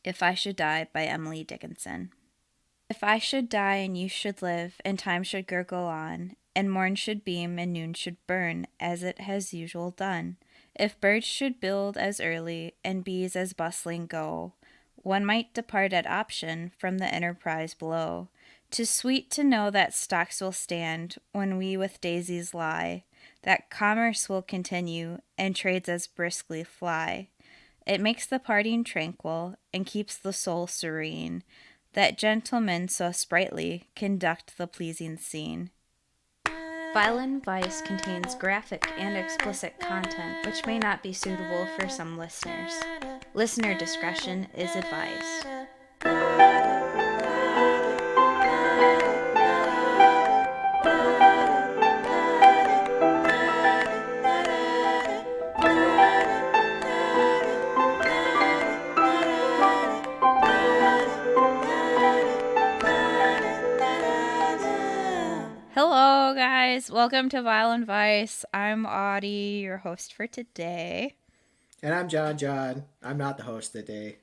If I Should Die by Emily Dickinson. If I should die and you should live, and time should gurgle on, and morn should beam and noon should burn, as it has usual done, if birds should build as early, and bees as bustling go, one might depart at option from the enterprise below. 'Tis sweet to know that stocks will stand when we with daisies lie, that commerce will continue, and trades as briskly fly. It makes the parting tranquil, and keeps the soul serene, that gentlemen so sprightly conduct the pleasing scene. Violent Vice contains graphic and explicit content which may not be suitable for some listeners. Listener discretion is advised. Hello, guys. Welcome to Violent Vice. I'm Audie, your host for today. And I'm John. I'm not the host today.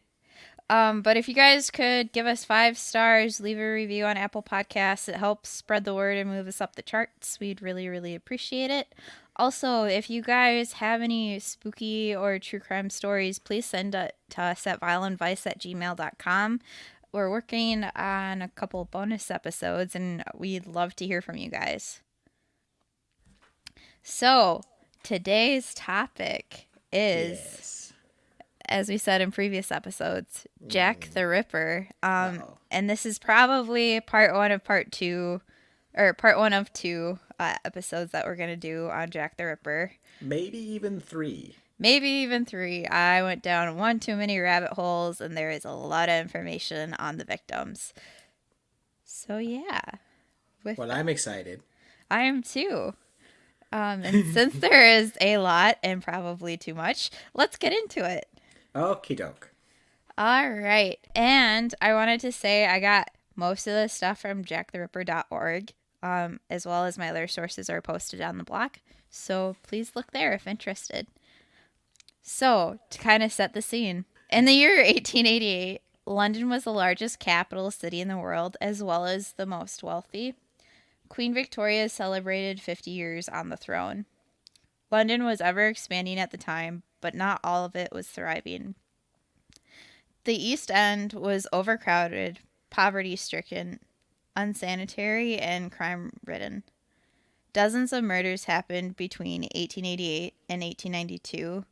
But if you guys could give us 5 stars, leave a review on Apple Podcasts, it helps spread the word and move us up the charts. We'd really, really appreciate it. Also, if you guys have any spooky or true crime stories, please send it to us at violentvice@gmail.com. We're working on a couple bonus episodes, and we'd love to hear from you guys. So, today's topic is, Yes. as we said in previous episodes, Jack the Ripper. Uh-oh. And this is probably part one of two episodes that we're going to do on Jack the Ripper. Maybe even 3. Maybe even 3. I went down one too many rabbit holes, and there is a lot of information on the victims. So, yeah. Well, I'm excited. I am too. And since there is a lot and probably too much, let's get into it. Okie doke. All right. And I wanted to say I got most of the stuff from jacktheripper.org, as well as my other sources are posted on the blog. So please look there if interested. So, to kind of set the scene, in the year 1888, London was the largest capital city in the world, as well as the most wealthy. Queen Victoria celebrated 50 years on the throne. London was ever expanding at the time, but not all of it was thriving. The East End was overcrowded, poverty-stricken, unsanitary, and crime-ridden. Dozens of murders happened between 1888 and 1892,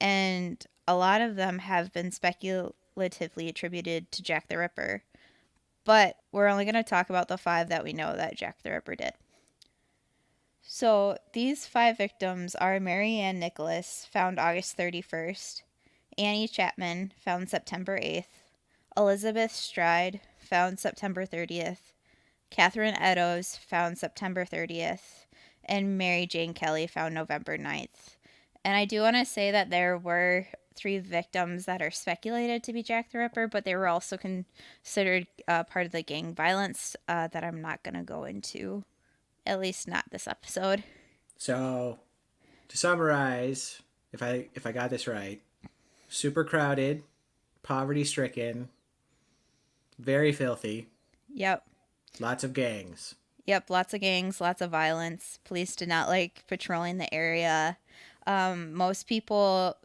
and a lot of them have been speculatively attributed to Jack the Ripper. But we're only going to talk about the 5 that we know that Jack the Ripper did. So these 5 victims are Mary Ann Nichols, found August 31st, Annie Chapman, found September 8th, Elizabeth Stride, found September 30th, Catherine Eddowes, found September 30th, and Mary Jane Kelly, found November 9th. And I do want to say that there were 3 victims that are speculated to be Jack the Ripper, but they were also considered part of the gang violence that I'm not going to go into, at least not this episode. So, to summarize, if I got this right, super crowded, poverty-stricken, very filthy. Yep. Lots of gangs. Yep, lots of gangs, lots of violence. Police did not like patrolling the area. Most people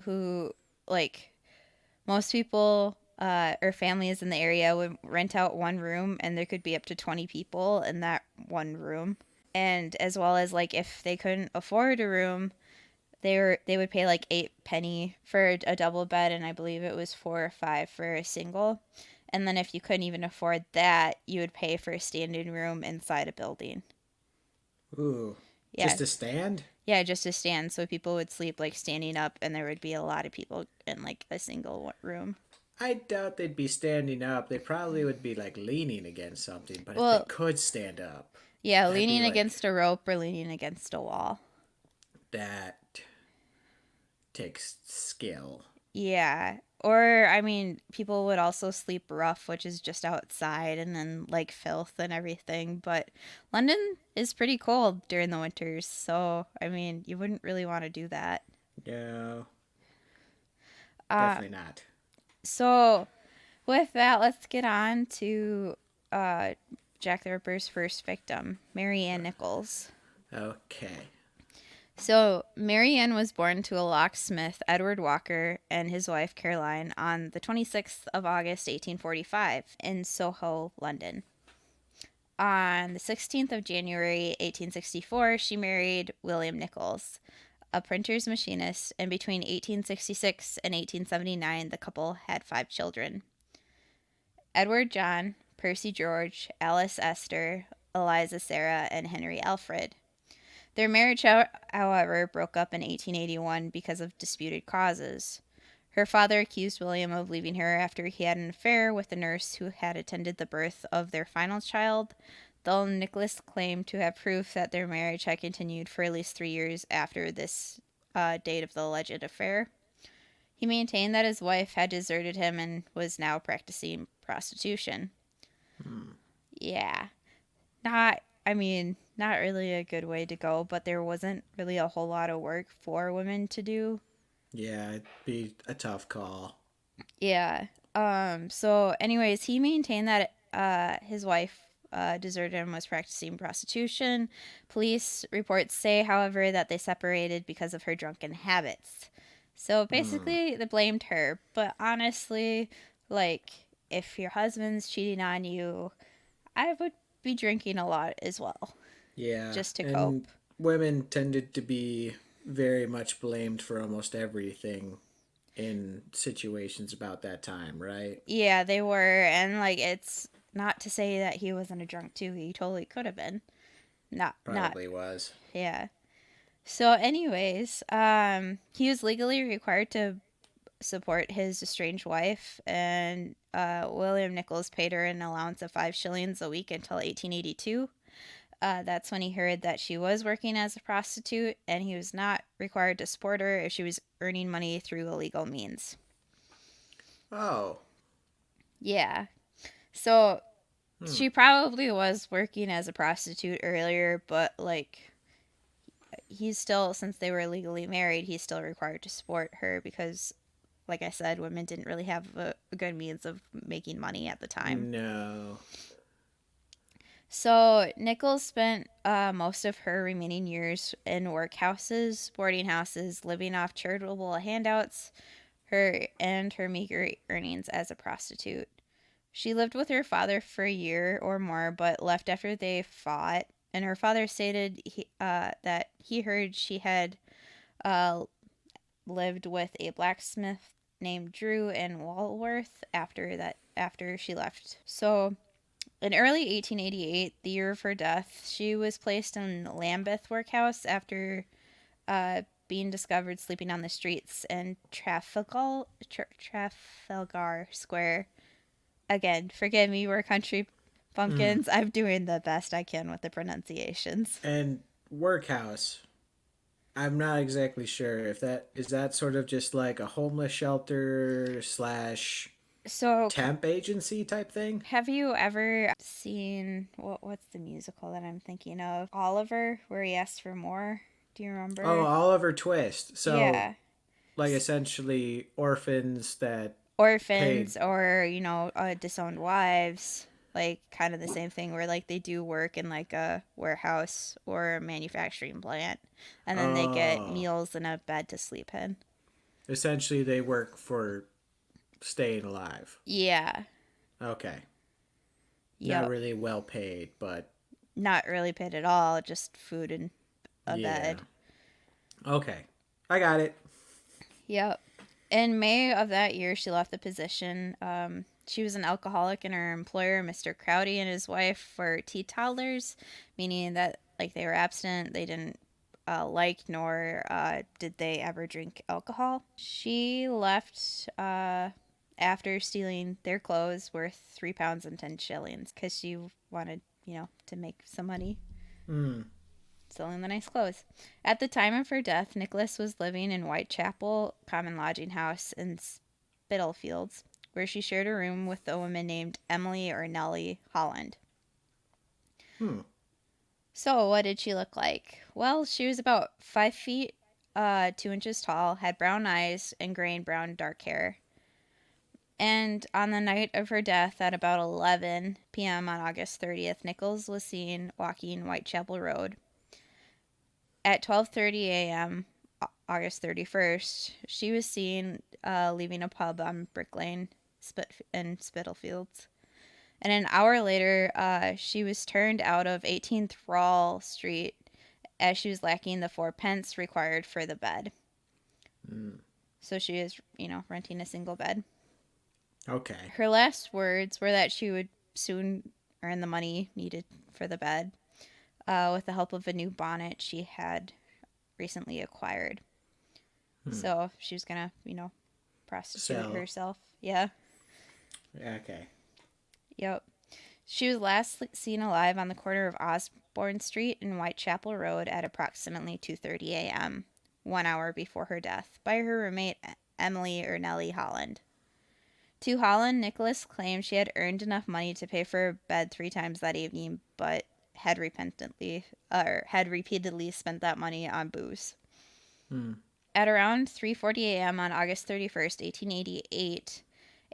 or families in the area would rent out one room, and there could be up to 20 people in that one room. And as well as, like, if they couldn't afford a room, they would pay like 8 penny for a double bed, and I believe it was 4 or 5 for a single. And then if you couldn't even afford that, you would pay for a standing room inside a building. Ooh. Yeah. Just to stand? Yeah, just to stand. So people would sleep like standing up, and there would be a lot of people in like a single room. I doubt they'd be standing up. They probably would be like leaning against something. But if Well, they could stand up, yeah, that'd be leaning like against a rope or leaning against a wall. that takes skill. Yeah. Or, I mean, people would also sleep rough, which is just outside and then like filth and everything. But London is pretty cold during the winters. So, I mean, you wouldn't really want to do that. No, Uh, definitely not. so With that, let's get on to uh, Jack the Ripper's first victim, Mary Ann Nichols. Okay. So, Mary Ann was born to a locksmith, Edward Walker, and his wife, Caroline, on the 26th of August, 1845, in Soho, London. On the 16th of January, 1864, she married William Nichols, a printer's machinist, and between 1866 and 1879, the couple had 5 children: Edward John, Percy George, Alice Esther, Eliza Sarah, and Henry Alfred. Their marriage, however, broke up in 1881 because of disputed causes. Her father accused William of leaving her after he had an affair with the nurse who had attended the birth of their final child, though Nicholas claimed to have proof that their marriage had continued for at least 3 years after this date of the alleged affair. He maintained that his wife had deserted him and was now practicing prostitution. Hmm. Yeah. Not really a good way to go, but there wasn't really a whole lot of work for women to do. Yeah, it'd be a tough call. Yeah. So anyways, he maintained that his wife deserted him, was practicing prostitution. Police reports say, however, that they separated because of her drunken habits. So Hmm. basically, they blamed her. But honestly, like, if your husband's cheating on you, I would be drinking a lot as well, Yeah, just to and cope. women tended to be very much blamed for almost everything in situations about that time, right? Yeah, they were, and like it's not to say that he wasn't a drunk too. He totally could have been. Not, Probably was. yeah. So, anyways, he was legally required to support his estranged wife, and William Nichols paid her an allowance of 5 shillings a week until 1882. That's when he heard that she was working as a prostitute, and he was not required to support her if she was earning money through illegal means. Oh. Yeah. So Hmm. she probably was working as a prostitute earlier, but like he's still, since they were legally married, he's still required to support her because, like I said, women didn't really have a good means of making money at the time. No. So Nichols spent most of her remaining years in workhouses, boarding houses, living off charitable handouts, her meager earnings as a prostitute. She lived with her father for a year or more, but left after they fought. And her father stated that he heard she had uh, lived with a blacksmith named Drew in Walworth after she left. So in early 1888, the year of her death, she was placed in Lambeth Workhouse after being discovered sleeping on the streets in Trafalgar Square. Again, forgive me, we're country Hmm. bumpkins. I'm doing the best I can with the pronunciations. And workhouse. I'm not exactly sure if that is that sort of just like a homeless shelter slash So, temp agency type thing. have you ever seen what's the musical that I'm thinking of? Oliver, where he asks for more. Do you Oh, remember? Oliver Twist. So Yeah. like essentially orphans that paid. Orphans or, disowned wives. Like, kind of the same thing where, like, they do work in, like, a warehouse or a manufacturing plant. And then they get Oh, meals and a bed to sleep in. essentially they work for staying alive. Yeah. Okay, not Yep. really well paid, but Not really paid at all, just food and a yeah. bed. Okay, I got it. Yep. In May of that year, she left the position. She was an alcoholic, and her employer, Mr. Crowdy, and his wife were teetotalers, meaning that like they were abstinent. They didn't like nor did they ever drink alcohol. She left after stealing their clothes worth £3 and 10 shillings because she wanted, to make some money Hmm. selling the nice clothes. At the time of her death, Nicholas was living in Whitechapel Common Lodging House in Spitalfields, where she shared a room with a woman named Emily or Nellie Holland. Hmm. So, what did she look like? Well, she was about 5 feet, 2 inches tall, had brown eyes, and gray and brown dark hair. And on the night of her death at about 11 p.m. on August 30th, Nichols was seen walking Whitechapel Road. At 12:30 a.m. August 31st, she was seen leaving a pub on Brick Lane in Spitalfields. And an hour later, she was turned out of 18 Thrall Street as she was lacking the 4 pence required for the bed. Mm. So she was, renting a single bed. Okay. Her last words were that she would soon earn the money needed for the bed with the help of a new bonnet she had recently acquired. Hmm. So she was going to, prostitute So, herself. Yeah. okay. Yep. She was last seen alive on the corner of Osborne Street and Whitechapel Road at approximately 2:30 a.m., 1 hour before her death, by her roommate Emily or Nellie Holland. To Holland, Nicholas claimed she had earned enough money to pay for a bed 3 times that evening, but had repeatedly spent that money on booze. Hmm. At around 3:40 a.m. on August 31st, 1888,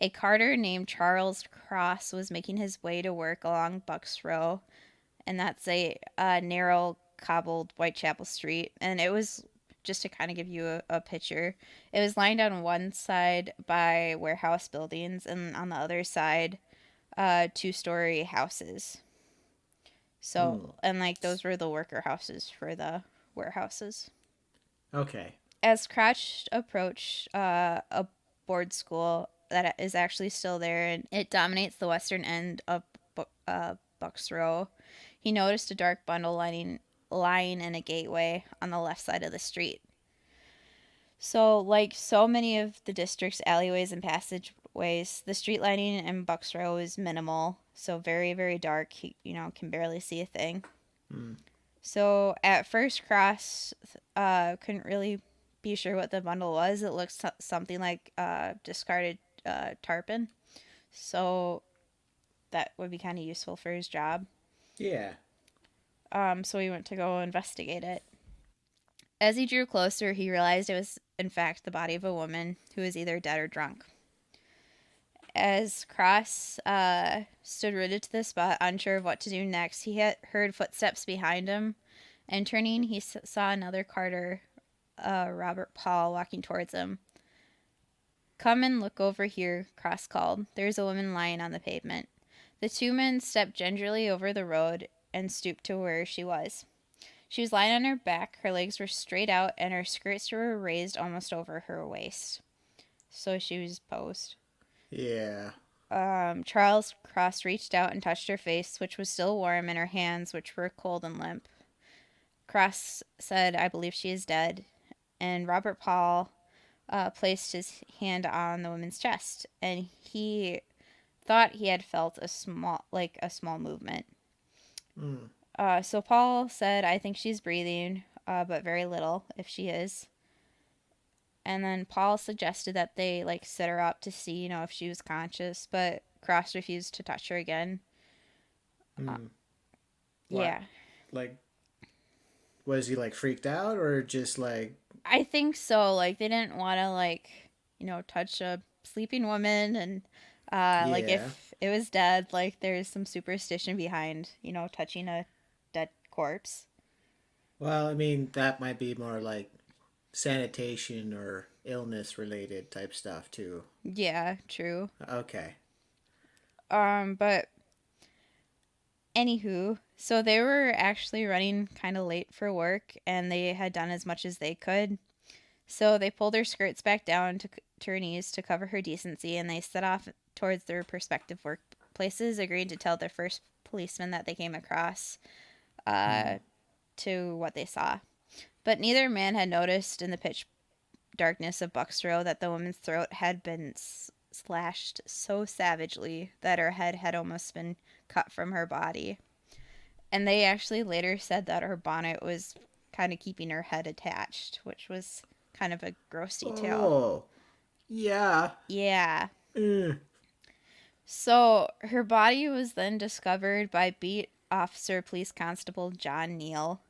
a carter named Charles Cross was making his way to work along Bucks Row, and that's a narrow cobbled Whitechapel Street. And it was, just to kind of give you a picture, it was lined on one side by warehouse buildings, and on the other side, 2-story houses. Hmm. So, and like those were the worker houses for the warehouses. Okay. As Crouch approached a board school that is actually still there, and it dominates the western end of Bucks Row, he noticed a dark bundle lying in a gateway on the left side of the street. So, like so many of the district's alleyways and passageways, the street lighting in Bucks Row is minimal, so very, very dark. He, can barely see a thing. Hmm. So at first, Cross couldn't really be sure what the bundle was. It looked something like discarded tarpon. So that would be kind of useful for his job. Yeah. So he went to go investigate it. As he drew closer, he realized it was, in fact, the body of a woman who was either dead or drunk. As Cross stood rooted to the spot, unsure of what to do next, he had heard footsteps behind him, and turning, he saw another carter, Robert Paul, walking towards him. "Come and look over here," Cross called. "There's a woman lying on the pavement." The two men stepped gingerly over the road and stooped to where she was. She was lying on her back, her legs were straight out, and her skirts were raised almost over her waist. So she was posed. Yeah. Charles Cross reached out and touched her face, which was still warm, and her hands, which were cold and limp. Cross said, "I believe she is dead." And Robert Paul placed his hand on the woman's chest, and he thought he had felt a small movement. Hmm. So Paul said, "I think she's breathing, but very little, if she is." And then Paul suggested that they sit her up to see, if she was conscious, but Cross refused to touch her again. Uh, Hmm. What? yeah, Like, was he like freaked out or just like, I think so. They didn't want to touch a sleeping woman, and yeah. if it was dead, there's some superstition behind touching a dead corpse. Well, I mean, that might be more like sanitation or illness related type stuff too. Yeah, true. Okay. But anywho, so they were actually running kind of late for work, and they had done as much as they could. So they pulled her skirts back down to her knees to cover her decency, and they set off towards their respective workplaces, agreeing to tell the first policeman that they came across Hmm. to what they saw. But neither man had noticed in the pitch darkness of Bucks Row that the woman's throat had been slashed so savagely that her head had almost been cut from her body. And they actually later said that her bonnet was kind of keeping her head attached, which was kind of a gross detail. Oh, yeah. Yeah. Mm. So her body was then discovered by beat officer police constable John Neal,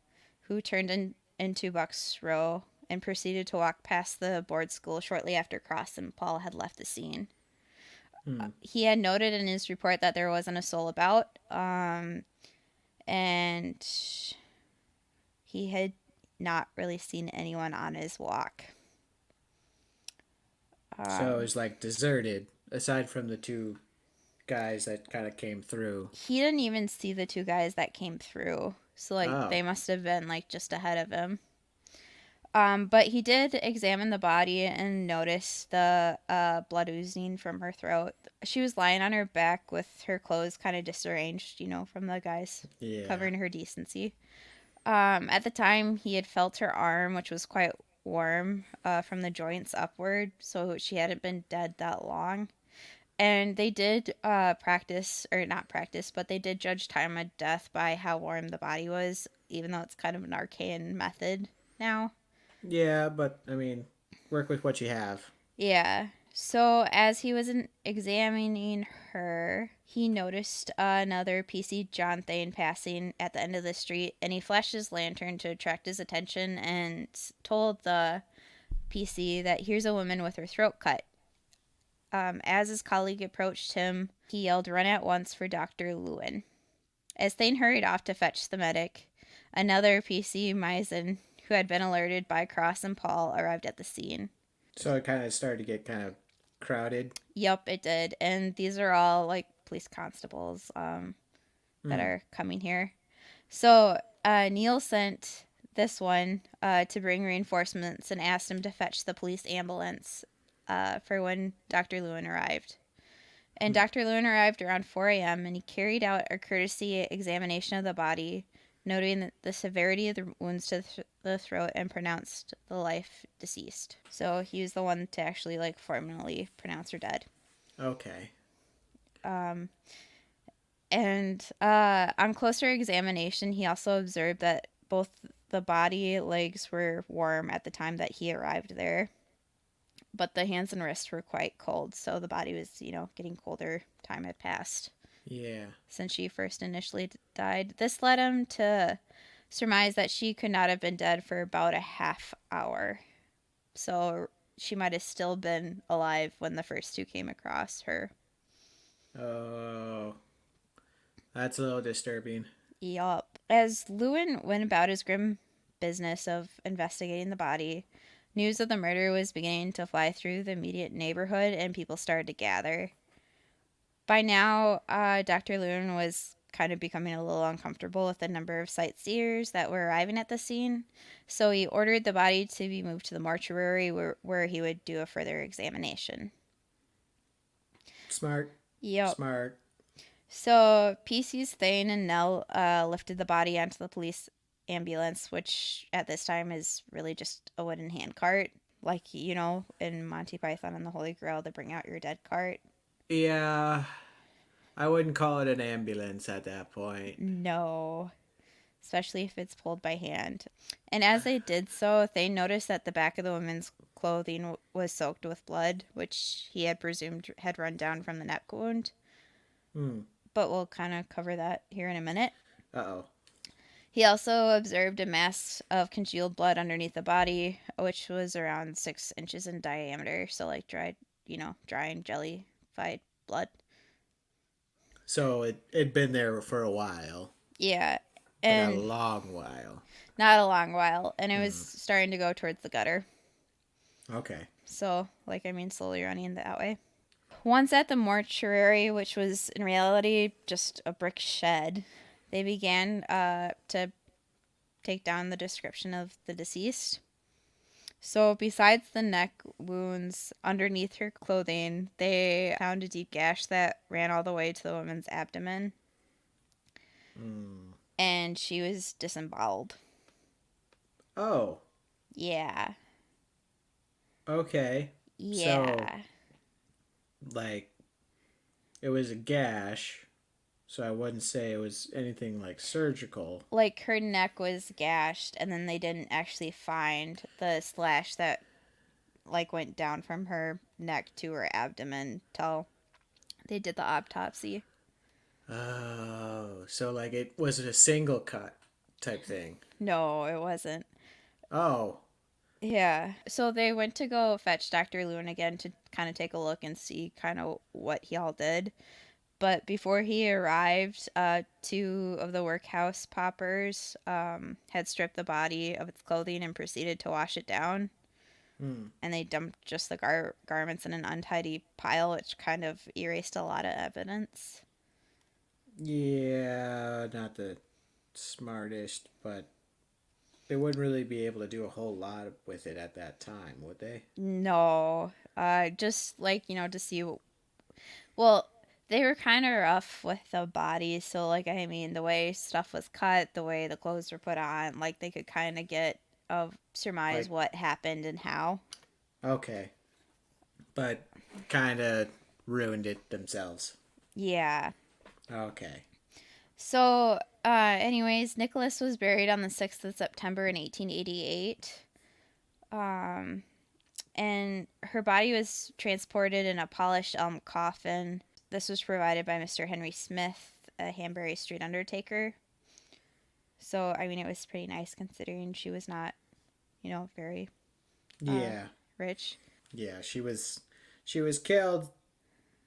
who turned into Bucks Row and proceeded to walk past the board school shortly after Cross and Paul had left the scene. Hmm. He had noted in his report that there wasn't a soul about, and he had not really seen anyone on his walk. So it Um, was like deserted, aside from the two guys that kind of came through. he didn't even see the two guys that came through, so like Oh, they must have been like just ahead of him. But he did examine the body and noticed the blood oozing from her throat. She was lying on her back with her clothes kind of disarranged, from the guys yeah. covering her decency. At the time, he had felt her arm, which was quite warm from the joints upward, so she hadn't been dead that long. And they did practice, or not practice, but they did judge time of death by how warm the body was, even though it's kind of an arcane method now. Yeah, but I mean, work with what you have. Yeah. So as he was examining her, he noticed another PC John Thane passing at the end of the street, and he flashed his lantern to attract his attention and told the PC that here's a woman with her throat cut. As his colleague approached him, he yelled, "Run at once for Dr. Lewin." As Thane hurried off to fetch the medic, another PC Misen, who had been alerted by Cross and Paul, arrived at the scene. So it kind of started to get kind of crowded. Yep, it did. And these are all like police constables that Hmm. are coming here. So Neil sent this one to bring reinforcements and asked him to fetch the police ambulance for when Dr. Lewin arrived. And Hmm. Dr. Lewin arrived around 4 a.m. and he carried out a courtesy examination of the body, noting that the severity of the wounds to the throat and pronounced the life deceased. So he was the one to actually like formally pronounce her dead. Okay. Um, and on closer examination, he also observed that both the body legs were warm at the time that he arrived there, but the hands and wrists were quite cold. So the body was, getting colder. Time had passed Yeah. since she first initially died. This led him to surmise that she could not have been dead for about a half hour. So she might have still been alive when the first two came across her. Oh, that's a little disturbing. Yup. As Lewin went about his grim business of investigating the body, news of the murder was beginning to fly through the immediate neighborhood and people started to gather. By now, Dr. Lewin was kind of becoming a little uncomfortable with the number of sightseers that were arriving at the scene, so he ordered the body to be moved to the mortuary where he would do a further examination. Smart. Yep. Smart. So PC's Thane and Nell lifted the body onto the police ambulance, which at this time is really just a wooden handcart. Like, in Monty Python and the Holy Grail, they bring out your dead cart. Yeah, I wouldn't call it an ambulance at that point. No, especially if it's pulled by hand. And as they did so, they noticed that the back of the woman's clothing was soaked with blood, which he had presumed had run down from the neck wound. Hmm. But we'll kind of cover that here in a minute. Uh oh. He also observed a mass of congealed blood underneath the body, which was around 6 inches in diameter. So, like dried, dry and jellified blood. So it'd been there for a while, Yeah. like a And long while. not a long while. And it was Hmm. starting to go towards the gutter. Okay. So, slowly running that way. Once at the mortuary, which was in reality just a brick shed, they began to take down the description of the deceased. So, besides the neck wounds underneath her clothing, they found a deep gash that ran all the way to the woman's abdomen, Hmm. and she was disemboweled. Oh. Yeah. Okay. So Yeah. like it was a gash, so I wouldn't say it was anything like surgical. Like her neck was gashed, and then they didn't actually find the slash that went down from her neck to her abdomen till they did the autopsy. Oh, so like it was a single cut type thing. No, it wasn't. Oh, Yeah. So they went to go fetch Dr. Lewin again to kind of take a look and see kind of what he all did. But before he arrived, two of the workhouse paupers had stripped the body of its clothing and proceeded to wash it down. Hmm. And they dumped just the garments in an untidy pile, which kind of erased a lot of evidence. Yeah, not the smartest, but they wouldn't really be able to do a whole lot with it at that time, would they? No, just like, to see. Well, they were kind of rough with the bodies, so like I mean, the way stuff was cut, the way the clothes were put on, like they could kind of get surmise Like, what happened and how. okay, but kind of ruined it themselves. Yeah. Okay. So, anyways, Nicholas was buried on the 6th of September in 1888. Um, and her body was transported in a polished elm coffin. This was provided by Mr. Henry Smith, a Hanbury Street undertaker. So, I mean, it was pretty nice considering she was not, very uh, Yeah. rich. Yeah, she was killed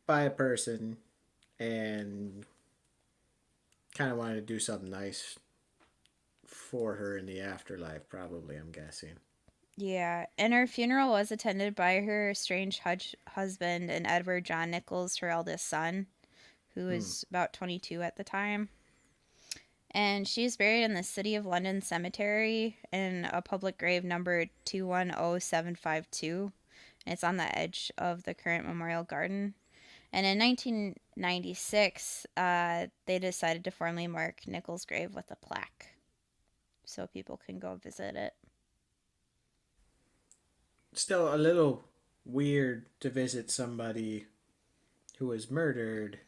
by a person and kind of wanted to do something nice for her in the afterlife, probably, I'm guessing. Yeah, and her funeral was attended by her estranged husband and Edward John Nichols, her eldest son, who Hmm. was about 22 at the time. And she is buried in the City of London Cemetery in a public grave number 210752. It's on the edge of the current Memorial Garden. And in 1996, they decided to formally mark Nichols' grave with a plaque so people can go visit it. Still a little weird to visit somebody who was murdered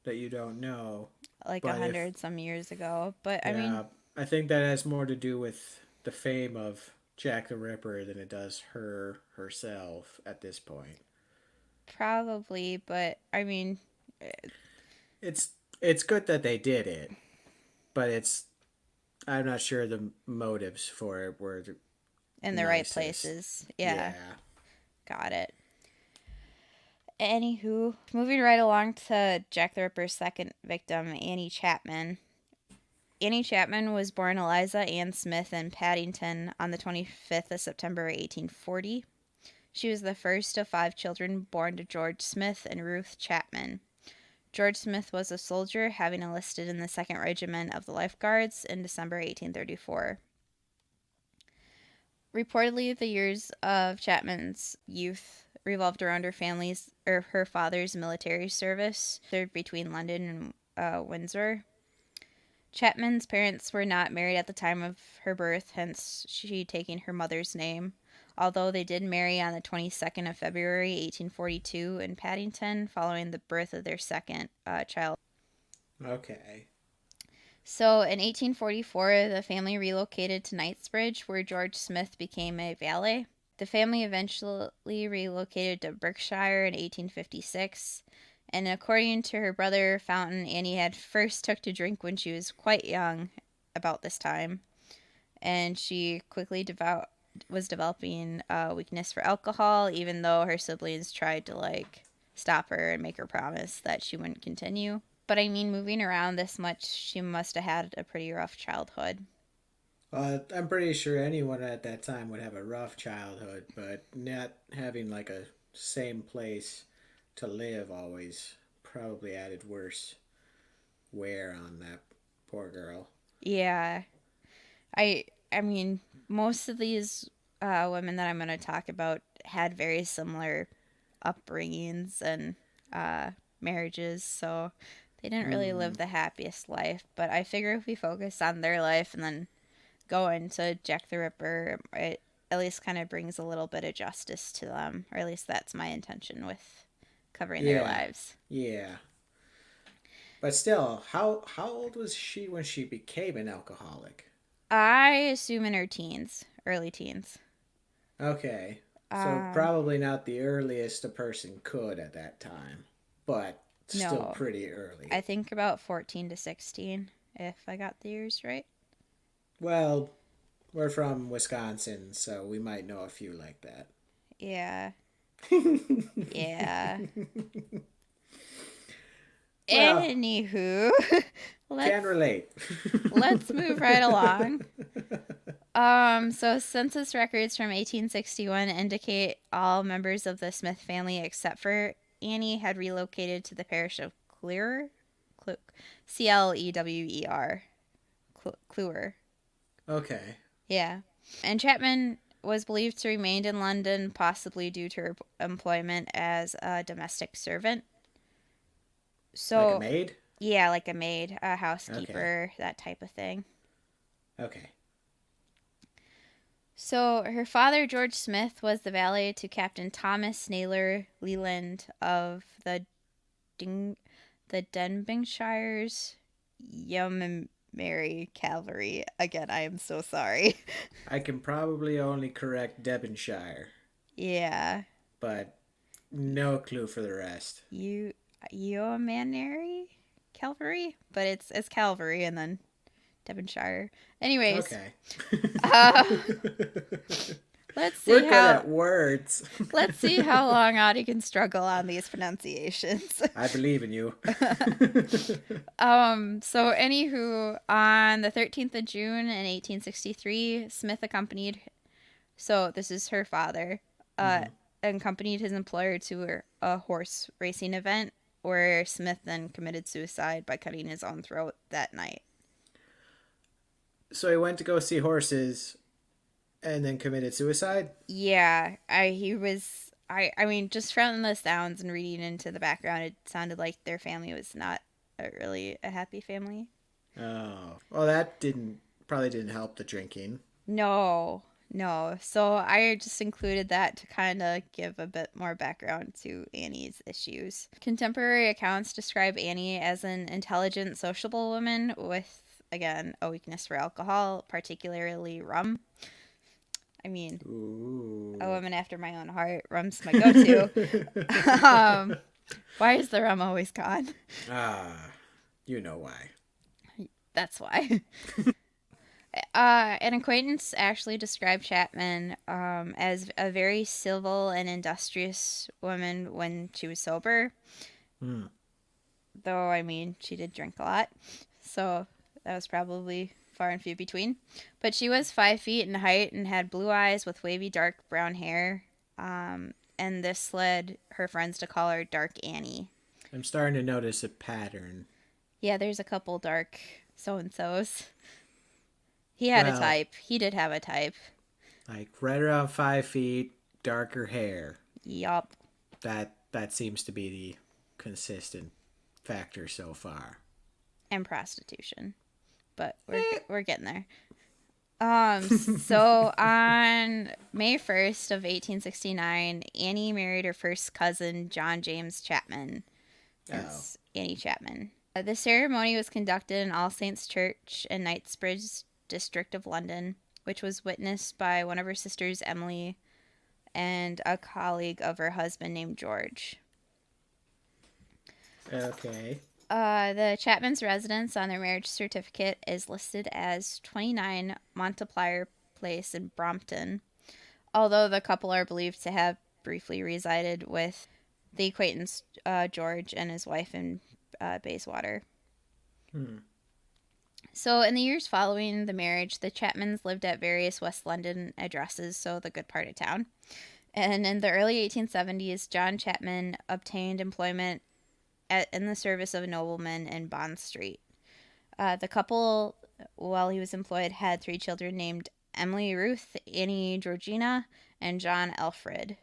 that you don't know. Like a But if, hundred some years ago. But I mean, yeah, I think that has more to do with the fame of Jack the Ripper than it does her herself at this point. probably, but I mean, It's it's good that they did it, but I'm not sure the motives for it were the in the right nicest. places. Yeah, Yeah. got it. Anywho, moving right along to Jack the Ripper's second victim, Annie Chapman. Annie Chapman was born Eliza Ann Smith in Paddington on the 25th of September 1840. She was the first of five children born to George Smith and Ruth Chapman. George Smith was a soldier, having enlisted in the 2nd Regiment of the Life Guards in December 1834. Reportedly, the years of Chapman's youth revolved around her father's military service, served between London and Windsor. Chapman's parents were not married at the time of her birth, hence she taking her mother's name. Although they did marry on the 22nd of February 1842 in Paddington, following the birth of their second child. Okay. So in 1844, the family relocated to Knightsbridge, where George Smith became a valet. The family eventually relocated to Berkshire in 1856. And according to her brother Fountain, Annie had first took to drink when she was quite young, about this time, and she quickly was developing a weakness for alcohol, even though her siblings tried to like stop her and make her promise that she wouldn't continue. But I mean, moving around this much, she must have had a pretty rough childhood. I'm pretty sure anyone at that time would have a rough childhood, but not having like a same place to live always probably added worse wear on that poor girl. Yeah, I I mean, most of these women that I'm going to talk about had very similar upbringings and uh, marriages, so they didn't really live Hmm. the happiest life. But I figure if we focus on their life and then go into Jack the Ripper, it at least kind of brings a little bit of justice to them, or at least that's my intention with covering their Yeah. lives. Yeah. But still, how old was she when she became an alcoholic? I assume in her teens, early teens. Okay. So Um, probably not the earliest a person could at that time, but still no, pretty early. I think about 14 to 16, if I got the years right. Well, We're from Wisconsin, so we might know a few like that. Yeah. Yeah. Well, Anywho, let's can relate. let's move right along. So census records from 1861 indicate all members of the Smith family except for Annie had relocated to the parish of Clewer, Clewer, Clewer. Okay. Yeah. And Chapman was believed to remain in London, possibly due to her employment as a domestic servant. Like a So, maid? yeah, like a maid, a Okay. housekeeper, that type of thing. Okay. So her father, George Smith, was the valet to Captain Thomas Naylor Leland of Ding- the Denbighshire's Yeomanry Cavalry. Again, I am so sorry. I can probably only correct Devonshire, Yeah, but no clue for the rest. you Yeomanry Cavalry, but it's cavalry and then Devonshire. Anyways, Okay. uh, let's see We're good how at words. let's see how long Audie can struggle on these pronunciations. I believe in you. So anywho, on the 13th of June in 1863, Smith accompanied, so this is her father, uh, Mhm. accompanied his employer to a horse racing event where Smith then committed suicide by cutting his own throat that night. So he went to go see horses and then committed suicide? Yeah, I mean, just from the sounds and reading into the background, it sounded like their family was not really a happy family. Oh. Well, that didn't probably didn't help the drinking. No, no. So I just included that to kind of give a bit more background to Annie's issues. Contemporary accounts describe Annie as an intelligent, sociable woman with, again, a weakness for alcohol, particularly rum. I mean, a Ooh. woman after my own heart. Rum's my go to. um, why is the rum always gone? Ah, you know why. That's why. An acquaintance actually described Chapman as a very civil and industrious woman when she was sober. Hmm. Though, I mean, she did drink a lot. So that was probably far and few between. But she was 5 feet in height and had blue eyes with wavy dark brown hair. And this led her friends to call her Dark Annie. I'm starting to notice a pattern. Yeah, there's a couple dark so and so's. He had a Well, type. He did have a type. like right around 5 feet, darker hair. Yup. That seems to be the consistent factor so far. And prostitution. But Eh. we're getting there. So on May 1st of 1869, Annie married her first cousin, John James Chapman. Oh. Hence Annie Chapman. The ceremony was conducted in All Saints Church in Knightsbridge district of London, which was witnessed by one of her sisters, Emily, and a colleague of her husband named George. Okay. The Chapman's residence on their marriage certificate is listed as 29 Monteplier Place in Brompton, although the couple are believed to have briefly resided with the acquaintance George and his wife in Bayswater. Hmm. So, in the years following the marriage, the Chapmans lived at various West London addresses, so the good part of town. And in the early 1870s, John Chapman obtained employment in the service of a nobleman in Bond Street. The couple, while he was employed, had 3 children named Emily Ruth, Annie Georgina, and John Alfred.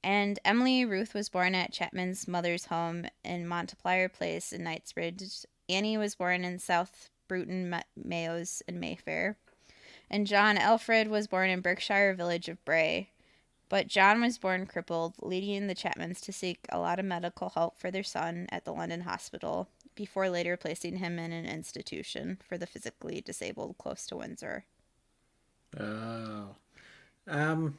And Emily Ruth was born at Chapman's mother's home in Monteplier Place in Knightsbridge. Annie was born in South Bruton Mayos in Mayfair. And John Alfred was born in Berkshire village of Bray. But John was born crippled, leading the Chapmans to seek a lot of medical help for their son at the London hospital, before later placing him in an institution for the physically disabled close to Windsor. Oh. Um.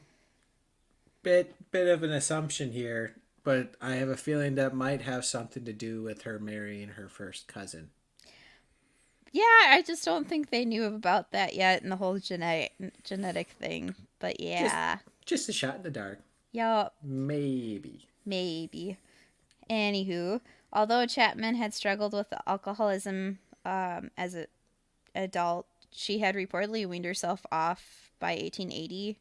Bit of an assumption here, but I have a feeling that might have something to do with her marrying her first cousin. Yeah, I just don't think they knew about that yet in the whole genetic thing. But Just yeah, just a shot in the dark. yup, Maybe. maybe. Anywho, although Chapman had struggled with alcoholism as an adult, she had reportedly weaned herself off by 1880.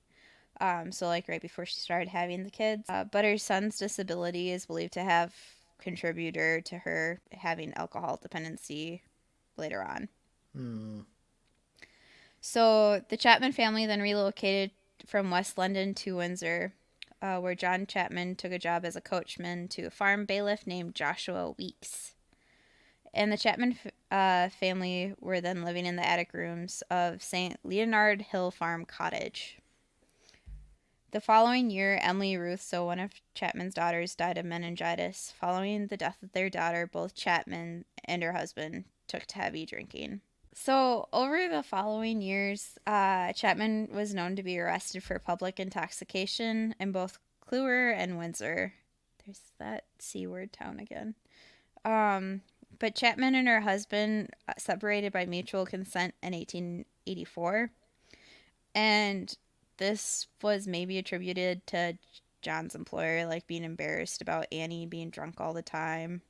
So like right before she started having the kids. But her son's disability is believed to have contributed to her having alcohol dependency later on. Hmm. So the Chapman family then relocated from West London to Windsor, where John Chapman took a job as a coachman to a farm bailiff named Joshua Weeks. And the Chapman family were then living in the attic rooms of St. Leonard Hill Farm Cottage. The following year, Emily Ruth, so one of Chapman's daughters, died of meningitis. Following the death of their daughter, both Chapman and her husband took to heavy drinking. So, over the following years, Chapman was known to be arrested for public intoxication in both Clewer and Windsor. There's that C word town again. Um, but Chapman and her husband separated by mutual consent in 1884. And this was maybe attributed to John's employer, like being embarrassed about Annie being drunk all the time.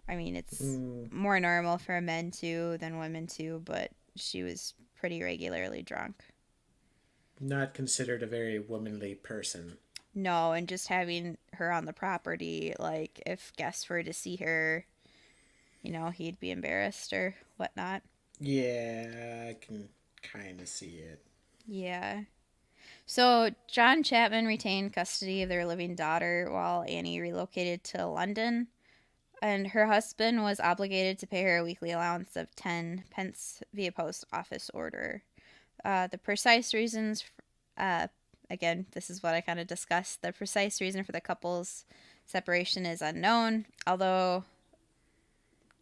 I mean, it's Hmm. more normal for men to than women to, but she was pretty regularly drunk. Not considered a very womanly person. No, and just having her on the property, like if guests were to see her, he'd be embarrassed or whatnot. Yeah, I can kind of see it. Yeah. So John Chapman retained custody of their living daughter while Annie relocated to London, and her husband was obligated to pay her a weekly allowance of 10 pence via post office order. The precise reasons, uh, again, this is what I kind of discussed. The precise reason for the couple's separation is unknown, although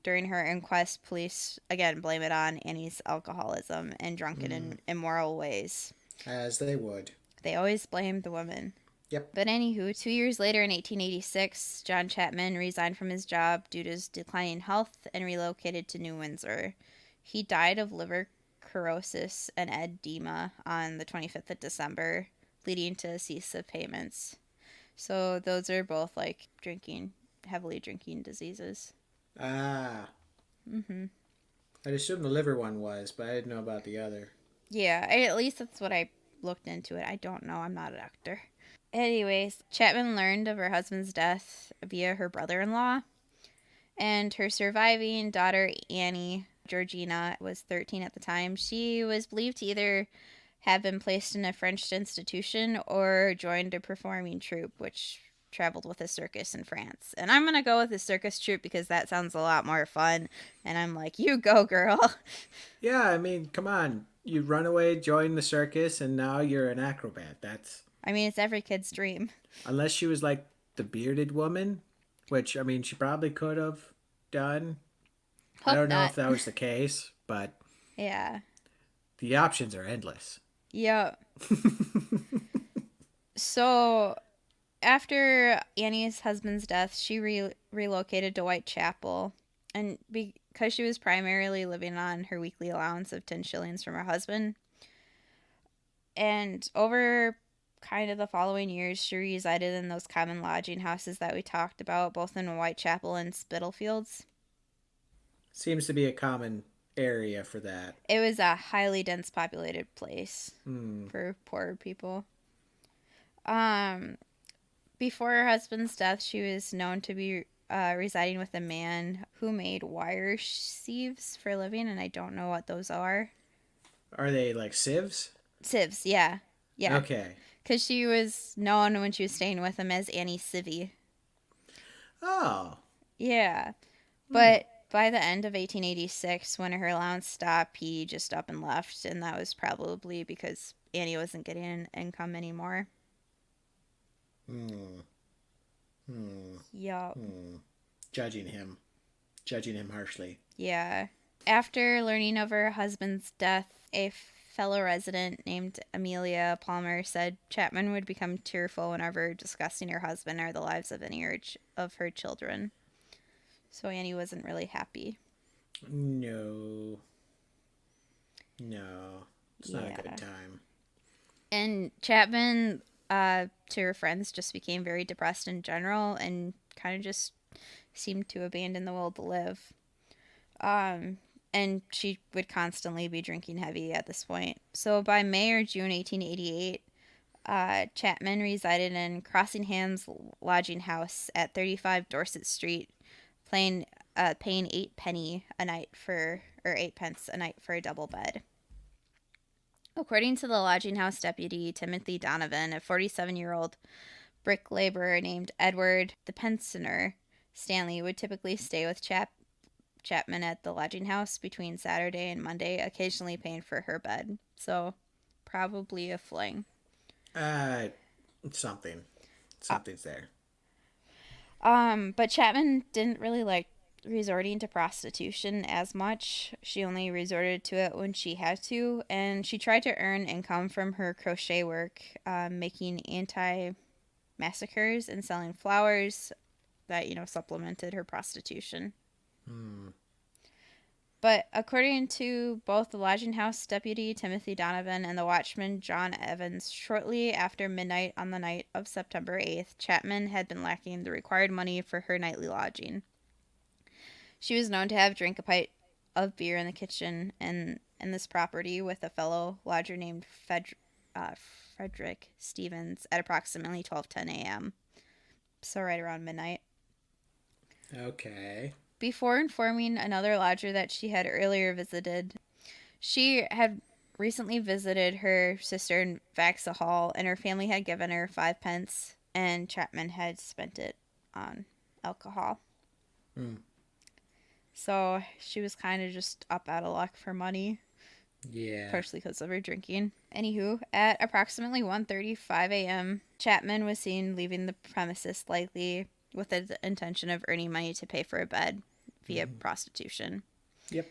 during her inquest, police again blame it on Annie's alcoholism and drunken Hmm. and immoral ways. As they would. They always blame the woman. Yep. But anywho, 2 years later in 1886, John Chapman resigned from his job due to his declining health and relocated to New Windsor. He died of liver cirrhosis and edema on the 25th of December, leading to a cease of payments. So those are both like heavily drinking diseases. Ah. Mm-hmm. I'd assume the liver one was, but I didn't know about the other. Yeah, at least that's what I looked into it. I don't know. I'm not a doctor. Anyways, Chapman learned of her husband's death via her brother in law, and her surviving daughter, Annie Georgina, was 13 at the time. She was believed to either have been placed in a French institution or joined a performing troupe, which traveled with a circus in France. And I'm going to go with the circus troupe because that sounds a lot more fun. And I'm like, you go, girl. Yeah, I mean, come on. You run away, join the circus, and now you're an acrobat. That's. I mean, it's every kid's dream. Unless she was like the bearded woman, which, I mean, she probably could have done. I Hope don't know not. if that was the case, but Yeah. the options are endless. Yep. So after Annie's husband's death, she relocated to Whitechapel. And because she was primarily living on her weekly allowance of 10 shillings from her husband, and over kind of the following years, she resided in those common lodging houses that we talked about, both in Whitechapel and Spitalfields. Seems to be a common area for that. It was a highly dense populated place Hmm. for poor people. Um, Before her husband's death, she was known to be residing with a man who made wire sieves for a living, and I don't know what those are. Are they like sieves? Sieves, yeah. Yeah. Okay. Because she was known when she was staying with him as Annie Civvy. Oh. Yeah. Hmm. But by the end of 1886, when her allowance stopped, he just up and left, and that was probably because Annie wasn't getting an income anymore. Hmm. Hmm. Yup. Hmm. Judging him. Judging him harshly. Yeah. After learning of her husband's death, a fellow resident named Amelia Palmer said Chapman would become tearful whenever discussing her husband or the lives of any of her children. So Annie wasn't really happy. No. No, it's not a good Yeah. time. And Chapman, to her friends, just became very depressed in general and kind of just seemed to abandon the will to live. Um, and she would constantly be drinking heavy at this point. So by May or June 1888, Chapman resided in Crossingham's lodging house at 35 Dorset Street, paying 8 penny a night for, or 8 pence a night for a double bed. According to the lodging house deputy Timothy Donovan, a 47-year-old brick laborer named Edward the Pensioner Stanley would typically stay with Chapman at the lodging house between Saturday and Monday, occasionally paying for her bed. So, probably a fling. Uh, something. Uh, Something's there. but Chapman didn't really like resorting to prostitution as much. She only resorted to it when she had to, and she tried to earn income from her crochet work, making anti massacres and selling flowers that, supplemented her prostitution. Hmm. But according to both the lodging house deputy Timothy Donovan and the watchman John Evans, shortly after midnight on the night of September 8th, Chapman had been lacking the required money for her nightly lodging. She was known to have drank a pint of beer in the kitchen and in this property with a fellow lodger named Frederick Stevens at approximately 12:10 a.m. So right around midnight. Okay. Before informing another lodger that she had earlier visited, she had recently visited her sister in Vaxahall, and her family had given her 5 pence, and Chapman had spent it on alcohol. Hmm. So she was kind of just up out of luck for money, Yeah. partially because of her drinking. Anywho, at approximately 1:35 a.m., Chapman was seen leaving the premises, likely with the intention of earning money to pay for a bed via Mm-hmm. prostitution. Yep.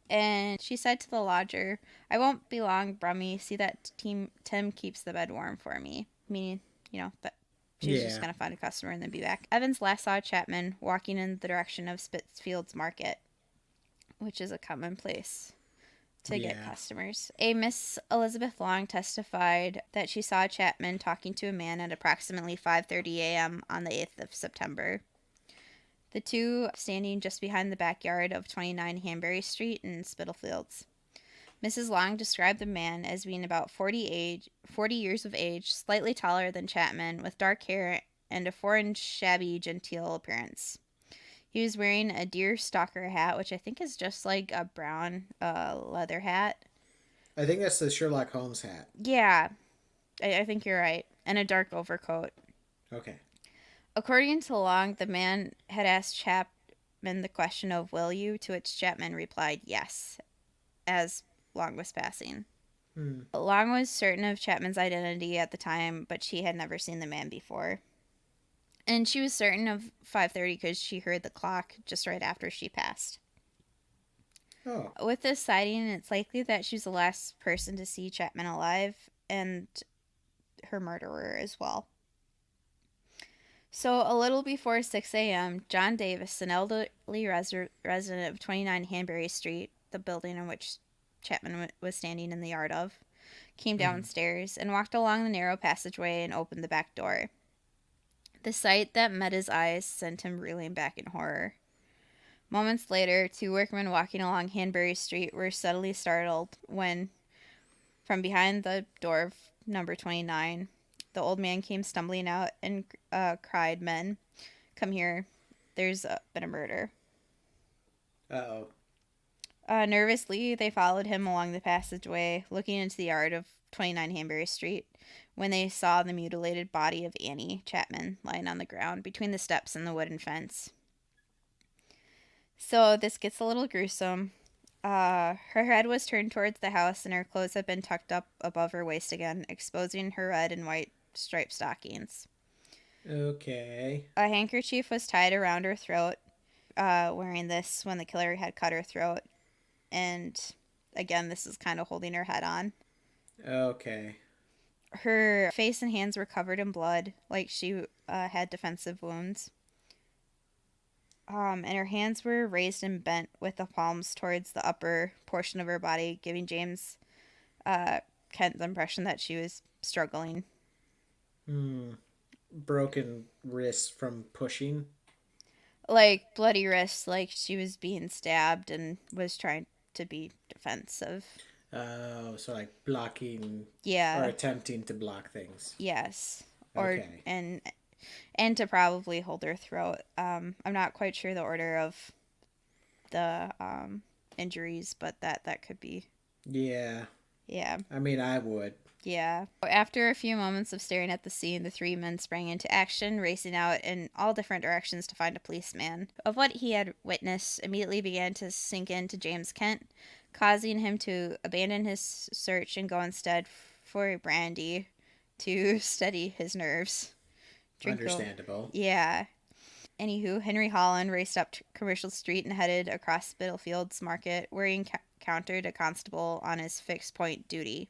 And she said to the lodger, "I won't be long, Brummy. See that Tim keeps the bed warm for me." Meaning, that she was just Yeah. going to find a customer and then be back. Evans last saw Chapman walking in the direction of Spitzfield's Market, which is a common place to get Yeah. customers. A Miss Elizabeth Long testified that she saw Chapman talking to a man at approximately 5:30 a.m. on the 8th of September. The two standing just behind the backyard of 29 Hanbury Street in Spitalfields. Mrs. Long described the man as being about 40 years of age, slightly taller than Chapman, with dark hair and a foreign shabby genteel appearance. He was wearing a deer stalker hat, which I think is just like a brown leather hat. I think that's the Sherlock Holmes hat. Yeah, I think you're right. And a dark overcoat. Okay. According to Long, the man had asked Chapman the question of "Will you?" to which Chapman replied yes, as Long was passing. Hmm. Long was certain of Chapman's identity at the time, but she had never seen the man before. And she was certain of 5:30 because she heard the clock just right after she passed. Oh. With this sighting, it's likely that she was the last person to see Chapman alive and her murderer as well. So, a little before 6 a.m., John Davis, an elderly resident of 29 Hanbury Street, the building in which Chapman was standing in the yard of, came Mm-hmm. downstairs and walked along the narrow passageway and opened the back door. The sight that met his eyes sent him reeling back in horror. Moments later, two workmen walking along Hanbury Street were suddenly startled when, from behind the door of number 29, the old man came stumbling out and cried, "Men, come here. There's been a murder." Uh-oh. Nervously, they followed him along the passageway, looking into the yard of 29 Hanbury Street, when they saw the mutilated body of Annie Chapman lying on the ground between the steps and the wooden fence. So this gets a little gruesome. Her head was turned towards the house, and her clothes had been tucked up above her waist again, exposing her red and white striped stockings. Okay. A handkerchief was tied around her throat, wearing this when the killer had cut her throat. And again, this is kind of holding her head on. Okay. Her face and hands were covered in blood, like she had defensive wounds. And her hands were raised and bent with the palms towards the upper portion of her body, giving James Kent the impression that she was struggling. Hmm. Broken wrists from pushing. Like bloody wrists, like she was being stabbed and was trying to be defensive. Oh, so like blocking or Yeah, attempting to block things. yes. Or Okay. and to probably hold her throat. I'm not quite sure the order of the injuries, but that could be. Yeah. Yeah. I mean, I would. Yeah. After a few moments of staring at the scene, the three men sprang into action, racing out in all different directions to find a policeman. Of what he had witnessed immediately began to sink into James Kent, causing him to abandon his search and go instead for brandy to steady his nerves. Drink a. Understandable. Yeah. Anywho, Henry Holland raced up to Commercial Street and headed across Spitalfields Market, where he encountered a constable on his fixed point duty.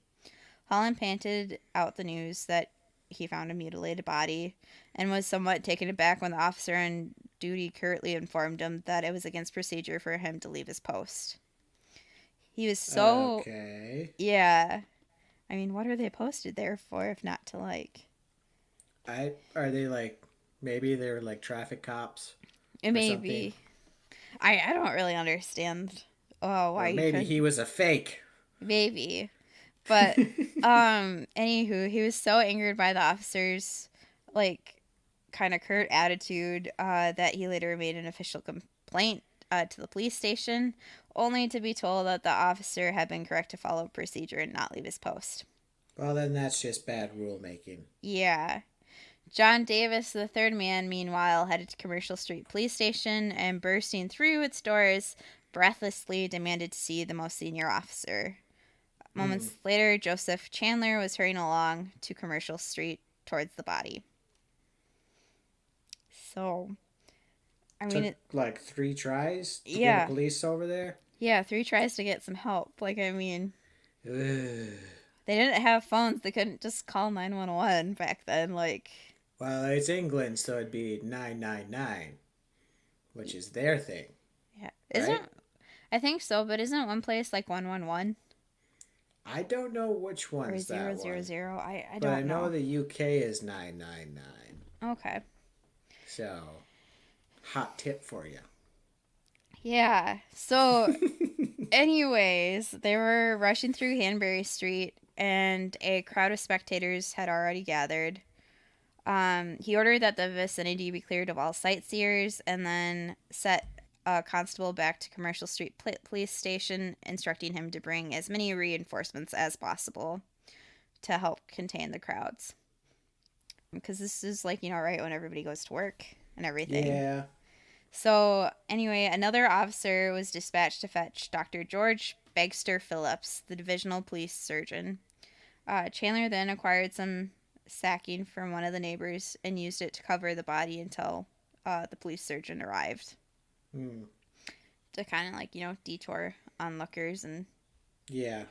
Holland panted out the news that he found a mutilated body and was somewhat taken aback when the officer on duty curtly informed him that it was against procedure for him to leave his post. He was so. Okay. Yeah. I mean, what are they posted there for if not to, like. I are they like maybe they're like traffic cops It or may something, be. I don't really understand why or you maybe he couldn't. was a fake. Maybe. But anywho, he was so angered by the officers like kind of curt attitude that he later made an official complaint to the police station, only to be told that the officer had been correct to follow procedure and not leave his post. Well, then that's just bad rule making. Yeah. John Davis, the third man, meanwhile, headed to Commercial Street Police Station and, bursting through its doors, breathlessly demanded to see the most senior officer. Hmm. Moments later, Joseph Chandler was hurrying along to Commercial Street towards the body. So, I mean, Took like 3 tries to get a yeah, police over there. yeah, three tries to get some help. Like, I mean, Ugh. they didn't have phones. They couldn't just call 911 back then. Like, Well, it's England, so it'd be 999, which is their thing, yeah, right? I think so, but isn't one place like 111 I don't know which or one's zero that zero one, zero? I but I don't know know. the UK is 999. Okay. So, hot tip for you. Yeah. So, anyways, they were rushing through Hanbury Street, and a crowd of spectators had already gathered. He ordered that the vicinity be cleared of all sightseers and then set a constable back to Commercial Street Police Station, instructing him to bring as many reinforcements as possible to help contain the crowds. Because this is like, right when everybody goes to work and everything. Yeah. So, anyway, another officer was dispatched to fetch Dr. George Bagster Phillips, the divisional police surgeon. Chandler then acquired some sacking from one of the neighbors and used it to cover the body until the police surgeon arrived Hmm. to kind of like, detour onlookers and Yeah.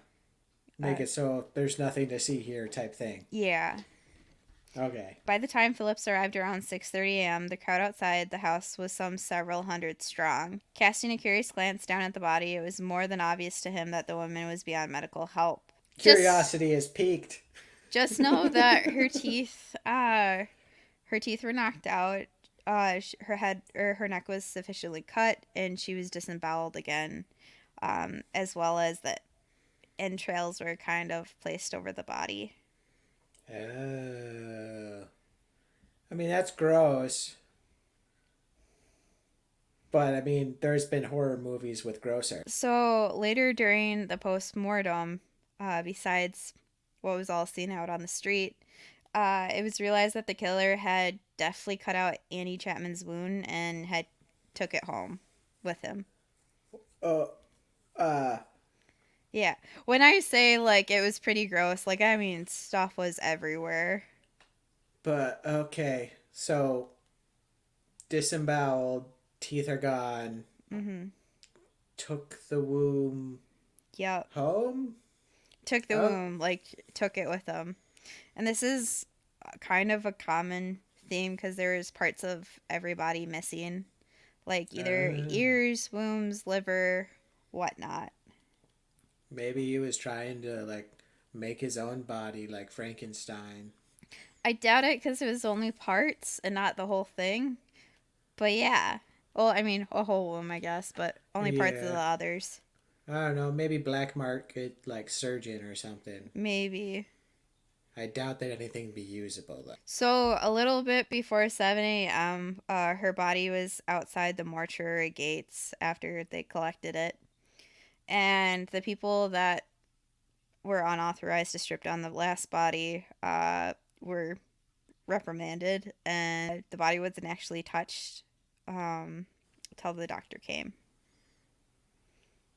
Make uh, it so there's nothing to see here type thing. yeah. Okay. By the time Phillips arrived around 6:30 a.m., the crowd outside the house was some several hundred strong. Casting a curious glance down at the body, it was more than obvious to him that the woman was beyond medical help. Just Curiosity is peaked. just know that her teeth were knocked out. Her head or her neck was sufficiently cut, and she was disemboweled again, as well as the entrails were kind of placed over the body. Oh. I mean, that's gross. But I mean, there's been horror movies with grosser. So later during the post mortem, besides what was all seen out on the street, it was realized that the killer had deftly cut out Annie Chapman's wound and had took it home with him. Oh, uh, Yeah. When I say like it was pretty gross, like I mean stuff was everywhere. but okay. So, disemboweled, teeth are gone, Mhm. took the womb Yep. home? Took the Oh, womb, like took it with him. And this is kind of a common theme because there's parts of everybody missing. like either Uh, ears, wombs, liver, whatnot. Maybe he was trying to like make his own body like Frankenstein. I doubt it because it was only parts and not the whole thing. But yeah. Well, I mean, a whole womb, I guess, but only parts of the Yeah. others. I don't know, maybe black market like surgeon or something. Maybe. I doubt that anything would be usable though. So, a little bit before 7 a.m., her body was outside the mortuary gates after they collected it. And the people that were unauthorized to strip down the last body were reprimanded, and the body wasn't actually touched until the doctor came.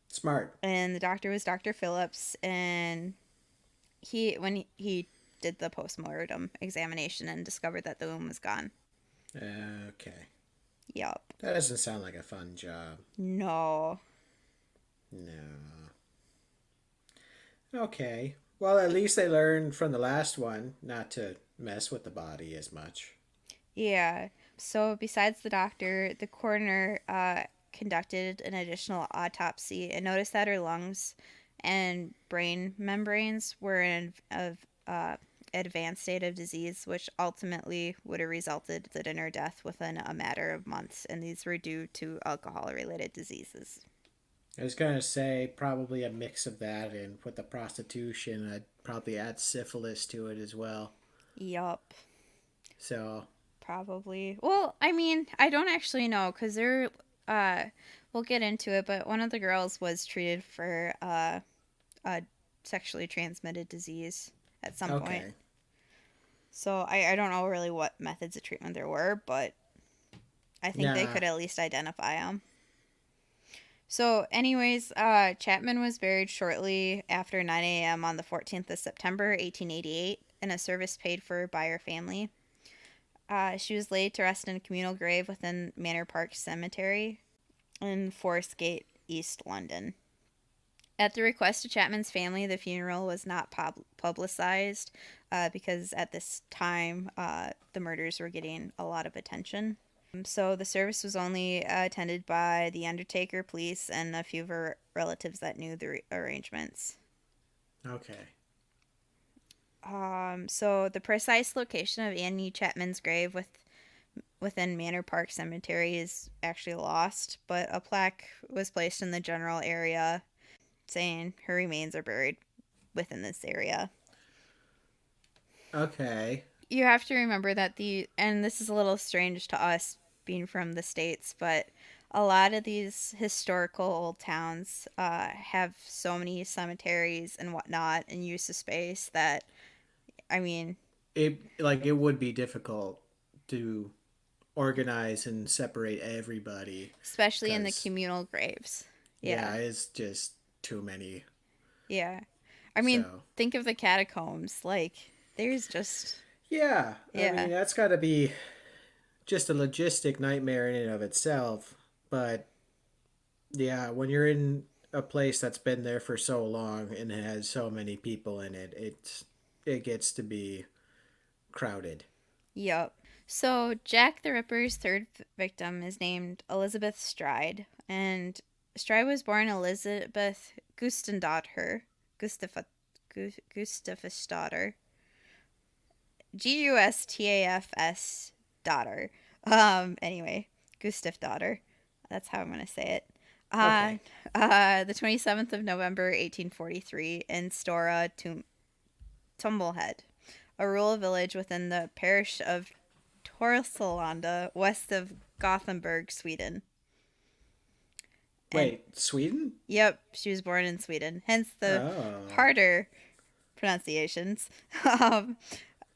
Smart. And the doctor was Dr. Phillips, and when he did the postmortem examination and discovered that the womb was gone. Okay. Yup. That doesn't sound like a fun job. No. No. Okay. Well, at least they learned from the last one not to mess with the body as much. Yeah. So besides the doctor, the coroner conducted an additional autopsy and noticed that her lungs and brain membranes were in of advanced state of disease, which ultimately would have resulted in her death within a matter of months, and these were due to alcohol-related diseases. I was gonna say probably a mix of that, and with the prostitution, I'd probably add syphilis to it as well. Yup, So, probably. Well, I mean, I don't actually know because they're uh, we'll get into it, but one of the girls was treated for a sexually transmitted disease at some point. okay. So I don't know really what methods of treatment there were, but I think they Nah. could at least identify them. So, anyways, Chapman was buried shortly after 9 a.m. on the 14th of September, 1888, in a service paid for by her family. She was laid to rest in a communal grave within Manor Park Cemetery in Forest Gate, East London. At the request of Chapman's family, the funeral was not publicized because at this time the murders were getting a lot of attention. So the service was only attended by the undertaker, police, and a few of her relatives that knew the arrangements. Okay. So the precise location of Annie Chapman's grave within Manor Park Cemetery is actually lost, but a plaque was placed in the general area saying her remains are buried within this area. Okay. You have to remember that and this is a little strange to us being from the States, but a lot of these historical old towns have so many cemeteries and whatnot and use of space that, I mean, It would be difficult to organize and separate everybody especially in the because communal graves. yeah, Yeah. it's just too many. Yeah. I mean, So think of the catacombs. Like, there's just, yeah, I yeah. mean that's got to be just a logistic nightmare in and of itself. But yeah, when you're in a place that's been there for so long and has so many people in it, it gets to be crowded. Yup. So, Jack the Ripper's third victim is named Elizabeth Stride, and Stride was born Elizabeth Gustafsdotter, Gustaf Gustafsdotter, Gustafs daughter. Anyway, Gustafsdotter. That's how I'm gonna say it. Uh, Okay. the 27th of November, 1843, in Stora Tumblehead, a rural village within the parish of Torslanda, west of Gothenburg, Sweden. And Wait, Sweden? yep, she was born in Sweden, hence the Oh, harder pronunciations. um,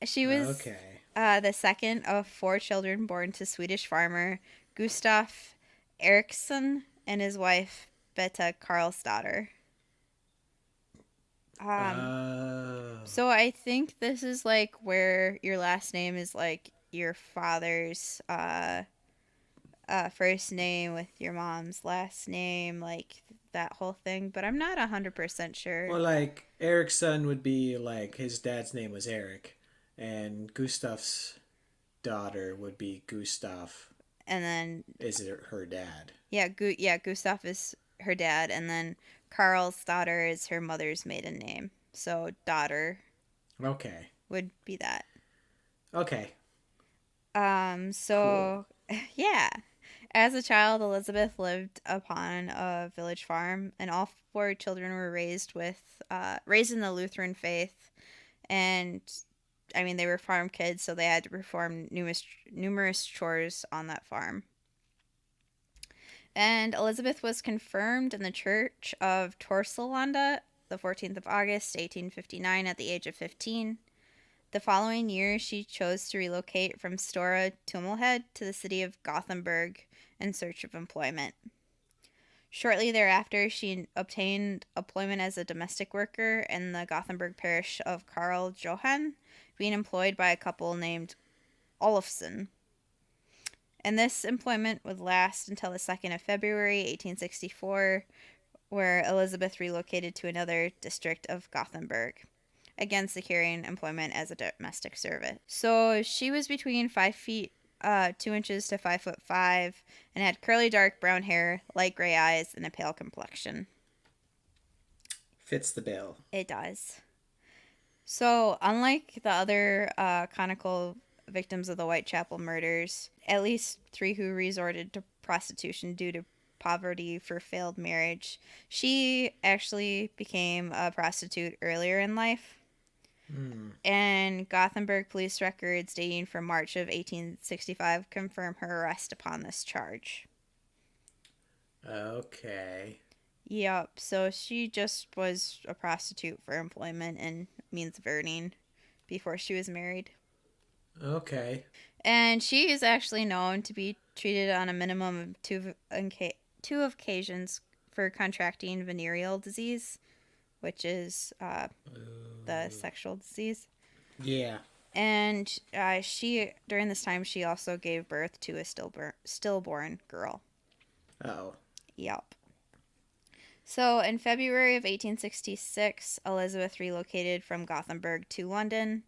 she was okay. the second of four children born to Swedish farmer Gustaf Eriksson and his wife Betta Karlsdotter. Um, Oh. so I think this is like where your last name is like your father's first name with your mom's last name, like that whole thing. But I'm not 100% sure. Well, like Eric's son would be like his dad's name was Eric, and Gustav's daughter would be Gustav. And then, Is it her dad? yeah, Gustav is her dad, and then Carl's daughter is her mother's maiden name. So daughter Okay. would be that. Okay. Cool. So yeah. As a child, Elizabeth lived upon a village farm, and all four children were raised in the Lutheran faith. And I mean, they were farm kids, so they had to perform numerous chores on that farm. And Elizabeth was confirmed in the Church of Torslanda the 14th of August, 1859, at the age of 15. The following year, she chose to relocate from Stora Tummelhead to the city of Gothenburg in search of employment. Shortly thereafter, she obtained employment as a domestic worker in the Gothenburg parish of Karl Johan, being employed by a couple named Olofsson. And this employment would last until the 2nd of February, 1864, where Elizabeth relocated to another district of Gothenburg, again securing employment as a domestic servant. So she was between 5 feet 2 inches to 5'5" and had curly dark brown hair, light gray eyes, and a pale complexion. Fits the bill. It does. So unlike the other canonical victims of the Whitechapel murders, at least 3 who resorted to prostitution due to poverty for failed marriage, she actually became a prostitute earlier in life. And Gothenburg police records dating from March of 1865 confirm her arrest upon this charge. Okay. Yep, so she just was a prostitute for employment and means of earning before she was married. Okay. And she is actually known to be treated on a minimum of two occasions for contracting venereal disease, which is the sexual disease. Yeah. And during this time, she also gave birth to a stillborn girl. Oh. Yep. So in February of 1866, Elizabeth relocated from Gothenburg to London,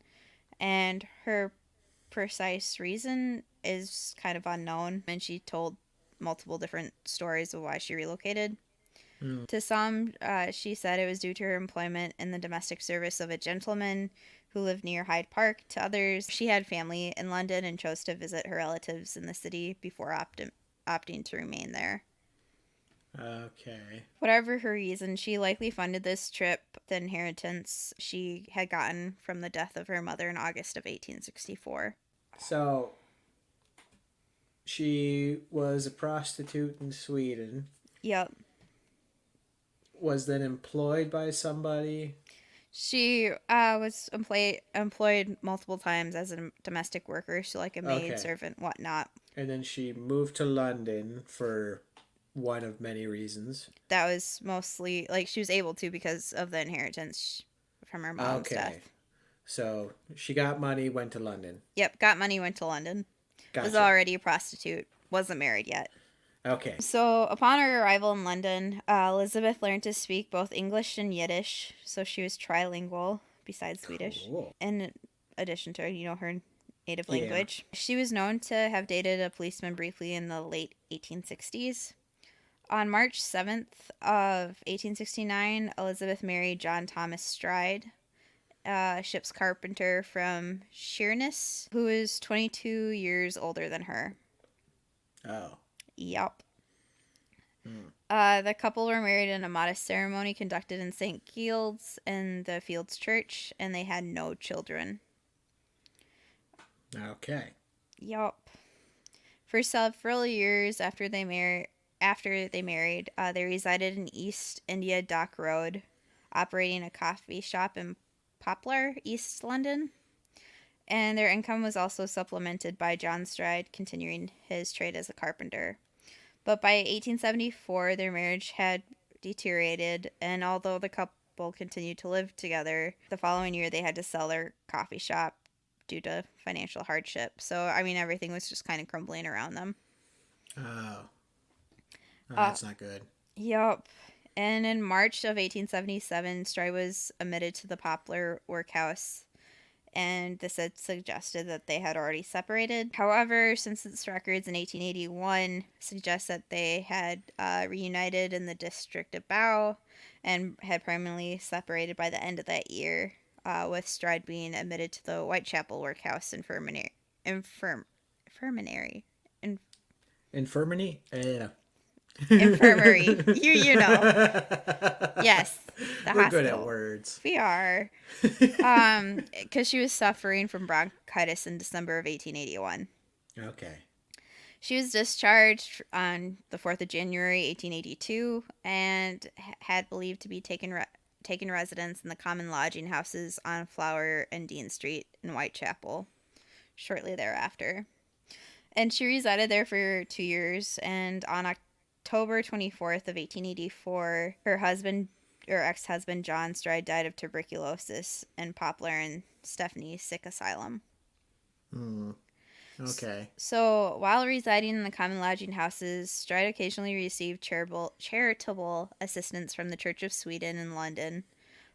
and her precise reason is kind of unknown, and she told multiple different stories of why she relocated. To some, she said it was due to her employment in the domestic service of a gentleman who lived near Hyde Park. To others, she had family in London and chose to visit her relatives in the city before opting to remain there. Okay. Whatever her reason, she likely funded this trip with the inheritance she had gotten from the death of her mother in August of 1864. So she was a prostitute in Sweden. Yep. Was then employed by somebody. She was employed multiple times as a domestic worker, so like a maid, Okay. servant, whatnot. And then she moved to London for one of many reasons. That was mostly like she was able to because of the inheritance from her mom's Okay. death. So she got money, went to London. Yep, got money, went to London. Was Gotcha. already a prostitute, wasn't married yet. Okay. So, upon her arrival in London, Elizabeth learned to speak both English and Yiddish, so she was trilingual besides Swedish, Cool. in addition to, her native Yeah. language. She was known to have dated a policeman briefly in the late 1860s. On March 7th of 1869, Elizabeth married John Thomas Stride, a ship's carpenter from Sheerness, who is 22 years older than her. Oh. Yep. The couple were married in a modest ceremony conducted in St. Gildes in the Fields Church, and they had no children. Okay. Yup. For several years after they married, they resided in East India Dock Road, operating a coffee shop in Poplar, East London. And their income was also supplemented by John Stride continuing his trade as a carpenter. But by 1874, their marriage had deteriorated, and although the couple continued to live together, the following year they had to sell their coffee shop due to financial hardship. So, I mean, everything was just kind of crumbling around them. Oh. That's not good. Yup. And in March of 1877, Stride was admitted to the Poplar Workhouse, and this had suggested that they had already separated. However, census records in 1881 suggest that they had reunited in the district of Bow and had permanently separated by the end of that year, with Stride being admitted to the Whitechapel Workhouse infirmary. In, Infirmity? Yeah. infirmary. You know. Yes, the We're good at hospital. words. We are. Because she was suffering from bronchitis in December of 1881. Okay. She was discharged on the 4th of January, 1882, and had believed to be taken residence in the common lodging houses on Flower and Dean Street in Whitechapel shortly thereafter. And she resided there for 2 years, and on October 24th of 1884, her husband or ex-husband John Stride died of tuberculosis in Poplar and Stephanie Sick Asylum. Hmm. Okay. So, while residing in the common lodging houses, Stride occasionally received charitable assistance from the Church of Sweden in London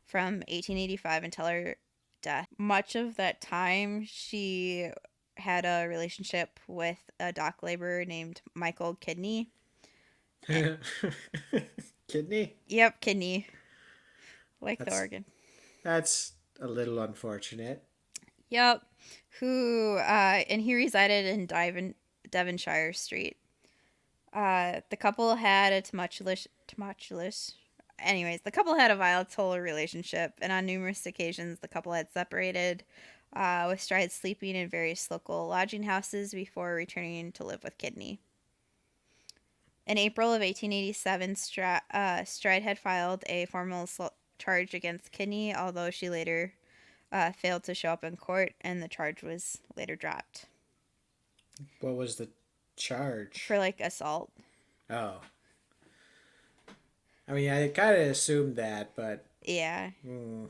from 1885 until her death. Much of that time, she had a relationship with a dock laborer named Michael Kidney. Kidney? Yep, Kidney, like the That's organ. that's a little unfortunate. Yep, who and he resided in Devonshire Street. The couple had a tumultuous. Anyways, the couple had a volatile relationship, and on numerous occasions, the couple had separated, with Stride sleeping in various local lodging houses before returning to live with Kidney. In April of 1887, Stride had filed a formal charge against Kidney, although she later failed to show up in court, and the charge was later dropped What was the charge? for like assault. Oh. I mean, I kind of assumed that, but Yeah. mm, mm,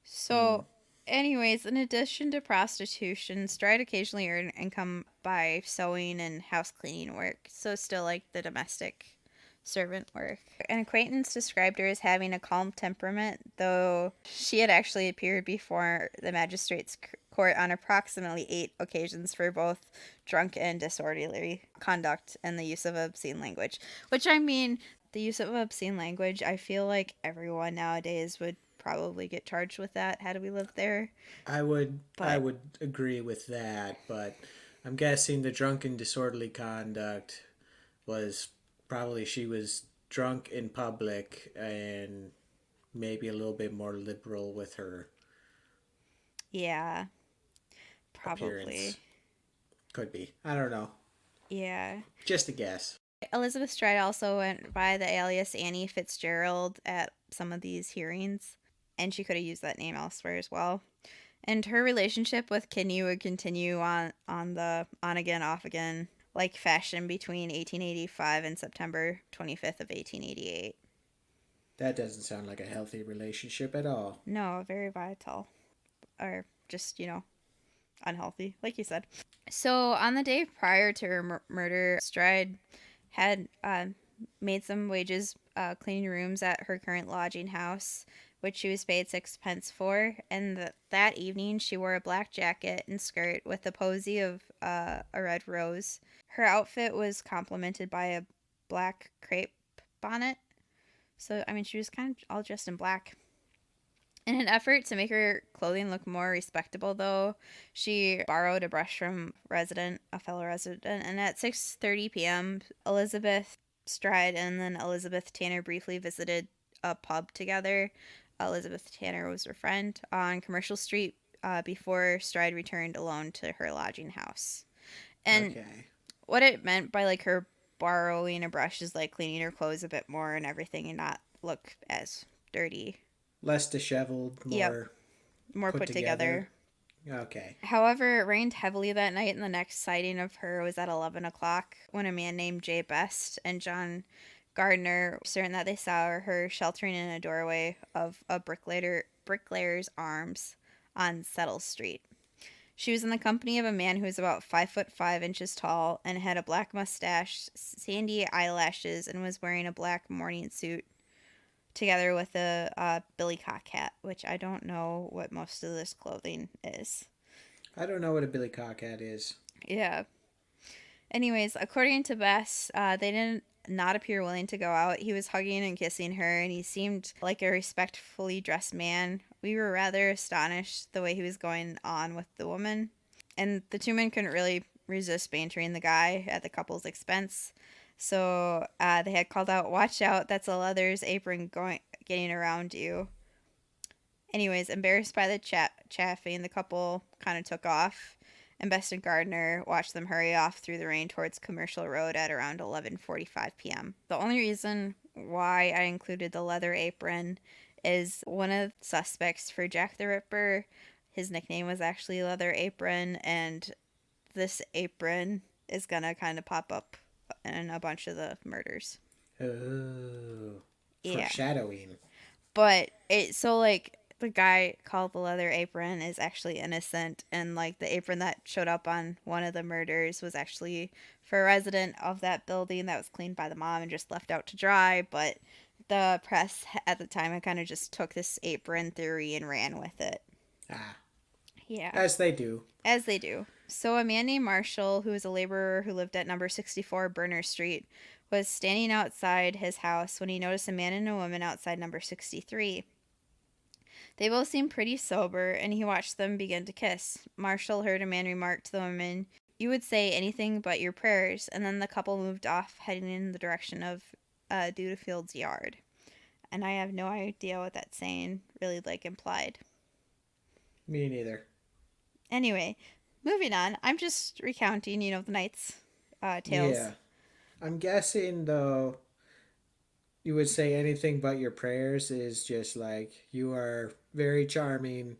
So, anyways, in addition to prostitution, Stride occasionally earned income by sewing and house cleaning work. So, still like the domestic servant work. An acquaintance described her as having a calm temperament, though she had actually appeared before the magistrate's court on approximately 8 occasions for both drunk and disorderly conduct and the use of obscene language. Which, I mean, the use of obscene language, I feel like everyone nowadays would probably get charged with that had we lived there. I But would agree with that, but I'm guessing the drunken disorderly conduct was probably she was drunk in public and maybe a little bit more liberal with her yeah, appearance. probably. Could be. I don't know. Yeah. Just a guess. Elizabeth Stride also went by the alias Annie Fitzgerald at some of these hearings, and she could have used that name elsewhere as well. And her relationship with Kidney would continue on the on again, off again like fashion between 1885 and September 25th of 1888. That doesn't sound like a healthy relationship at all. No, very vital. Or just, unhealthy, like you said. So, on the day prior to her murder, Stride had made some wages cleaning rooms at her current lodging house, which she was paid 6 pence for. And that evening, she wore a black jacket and skirt with a posy of a red rose. Her outfit was complemented by a black crepe bonnet. So, I mean, she was kind of all dressed in black. In an effort to make her clothing look more respectable, though, she borrowed a brush from a fellow resident, and at 6:30 p.m., Elizabeth Stride and then Elizabeth Tanner briefly visited a pub together. Elizabeth Tanner was her friend on Commercial Street before Stride returned alone to her lodging house. And Okay. what it meant by like her borrowing a brush is like cleaning her clothes a bit more and everything and not look as dirty. Less disheveled, Yep, more more put put together. together. Okay. However, it rained heavily that night, and the next sighting of her was at 11 o'clock when a man named Jay Best and John Gardner were certain that they saw her sheltering in a doorway of a bricklayer's arms on Settle Street. She was in the company of a man who was about 5'5" tall and had a black mustache, sandy eyelashes, and was wearing a black morning suit together with a billycock hat, which I don't know what most of this clothing is. I don't know what a billy cock hat is. Yeah. Anyways, according to Bess, they didn't not appear willing to go out. He was hugging and kissing her, and he seemed like a respectfully dressed man. We were rather astonished the way he was going on with the woman, and the two men couldn't really resist bantering the guy at the couple's expense. So they had called out, "Watch out! That's a leather's apron going getting around you." Anyways, embarrassed by the chaffing, the couple kind of took off, and Best and Gardner watched them hurry off through the rain towards Commercial Road at around 11:45 p.m. The only reason why I included the leather apron is one of the suspects for Jack the Ripper. His nickname was actually Leather Apron, and this apron is gonna kind of pop up in a bunch of the murders. Oh, Yeah. foreshadowing. But it so like the guy called the leather apron is actually innocent, and like the apron that showed up on one of the murders was actually for a resident of that building that was cleaned by the mom and just left out to dry. But the press at the time, I kind of just took this apron theory and ran with it. Ah, Yeah, as they do. as they do. So a man named Marshall, who was a laborer who lived at number 64 Burner Street, was standing outside his house when he noticed a man and a woman outside number 63. They both seemed pretty sober, and he watched them begin to kiss. Marshall heard a man remark to the woman, "You would say anything but your prayers," and then the couple moved off, heading in the direction of Dudefield's yard. And I have no idea what that saying really like implied. Me neither. Anyway, moving on. I'm just recounting, the night's tales. Yeah. I'm guessing, though, you would say anything but your prayers is just like you are very charming,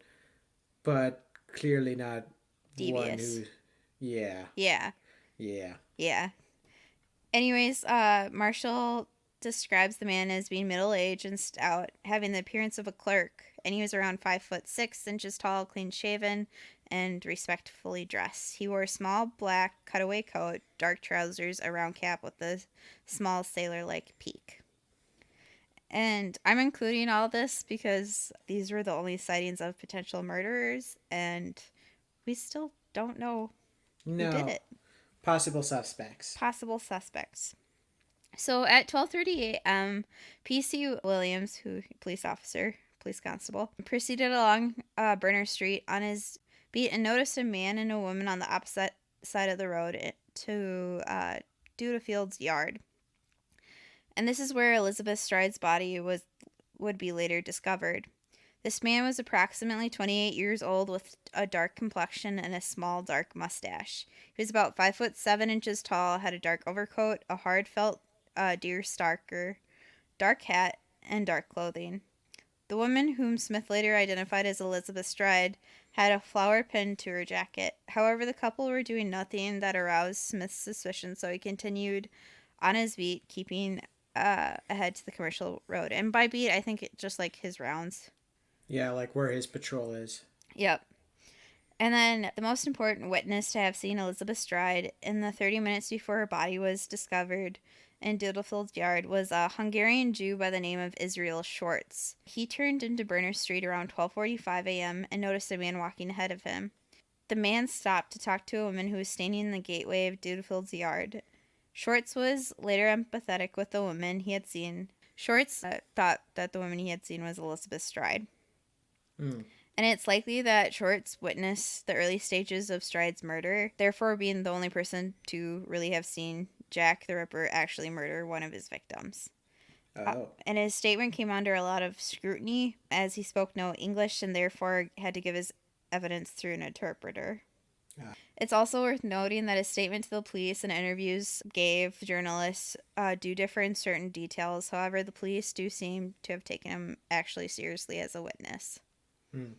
but clearly not one Devious. who. Yeah. Yeah, Yeah. yeah. Anyways, Marshall describes the man as being middle aged and stout, having the appearance of a clerk, and he was around 5'6" tall, clean shaven, and respectfully dressed. He wore a small black cutaway coat, dark trousers, a round cap with a small sailor like peak. And I'm including all this because these were the only sightings of potential murderers, and we still don't know who did No. it. Possible suspects. Possible suspects. So at 12:30 a.m., PC Williams, who police officer, police constable, proceeded along Burner Street on his beat and noticed a man and a woman on the opposite side of the road to Dudefield's yard. And this is where Elizabeth Stride's body would be later discovered. This man was approximately 28 years old with a dark complexion and a small dark mustache. He was about 5'7" tall, had a dark overcoat, a hard felt deerstalker, dark hat, and dark clothing. The woman, whom Smith later identified as Elizabeth Stride, had a flower pinned to her jacket. However, the couple were doing nothing that aroused Smith's suspicion, so he continued on his beat, keeping ahead to the Commercial Road. And by beat, I think it just like his rounds. Yeah, like where his patrol is. Yep. And then the most important witness to have seen Elizabeth Stride in the 30 minutes before her body was discovered in Dudefield's yard was a Hungarian Jew by the name of Israel Schwartz. He turned into Burner Street around 12:45 a.m. and noticed a man walking ahead of him. The man stopped to talk to a woman who was standing in the gateway of Dudefield's yard. Schwartz was later empathetic with the woman he had seen. Schwartz thought that the woman he had seen was Elizabeth Stride. Hmm. And it's likely that Schwartz witnessed the early stages of Stride's murder, therefore being the only person to really have seen Jack the Ripper actually murder one of his victims. Oh. And his statement came under a lot of scrutiny as he spoke no English and therefore had to give his evidence through an interpreter. It's also worth noting that his statement to the police and interviews gave journalists do differ in certain details. However, the police do seem to have taken him actually seriously as a witness. Hmm.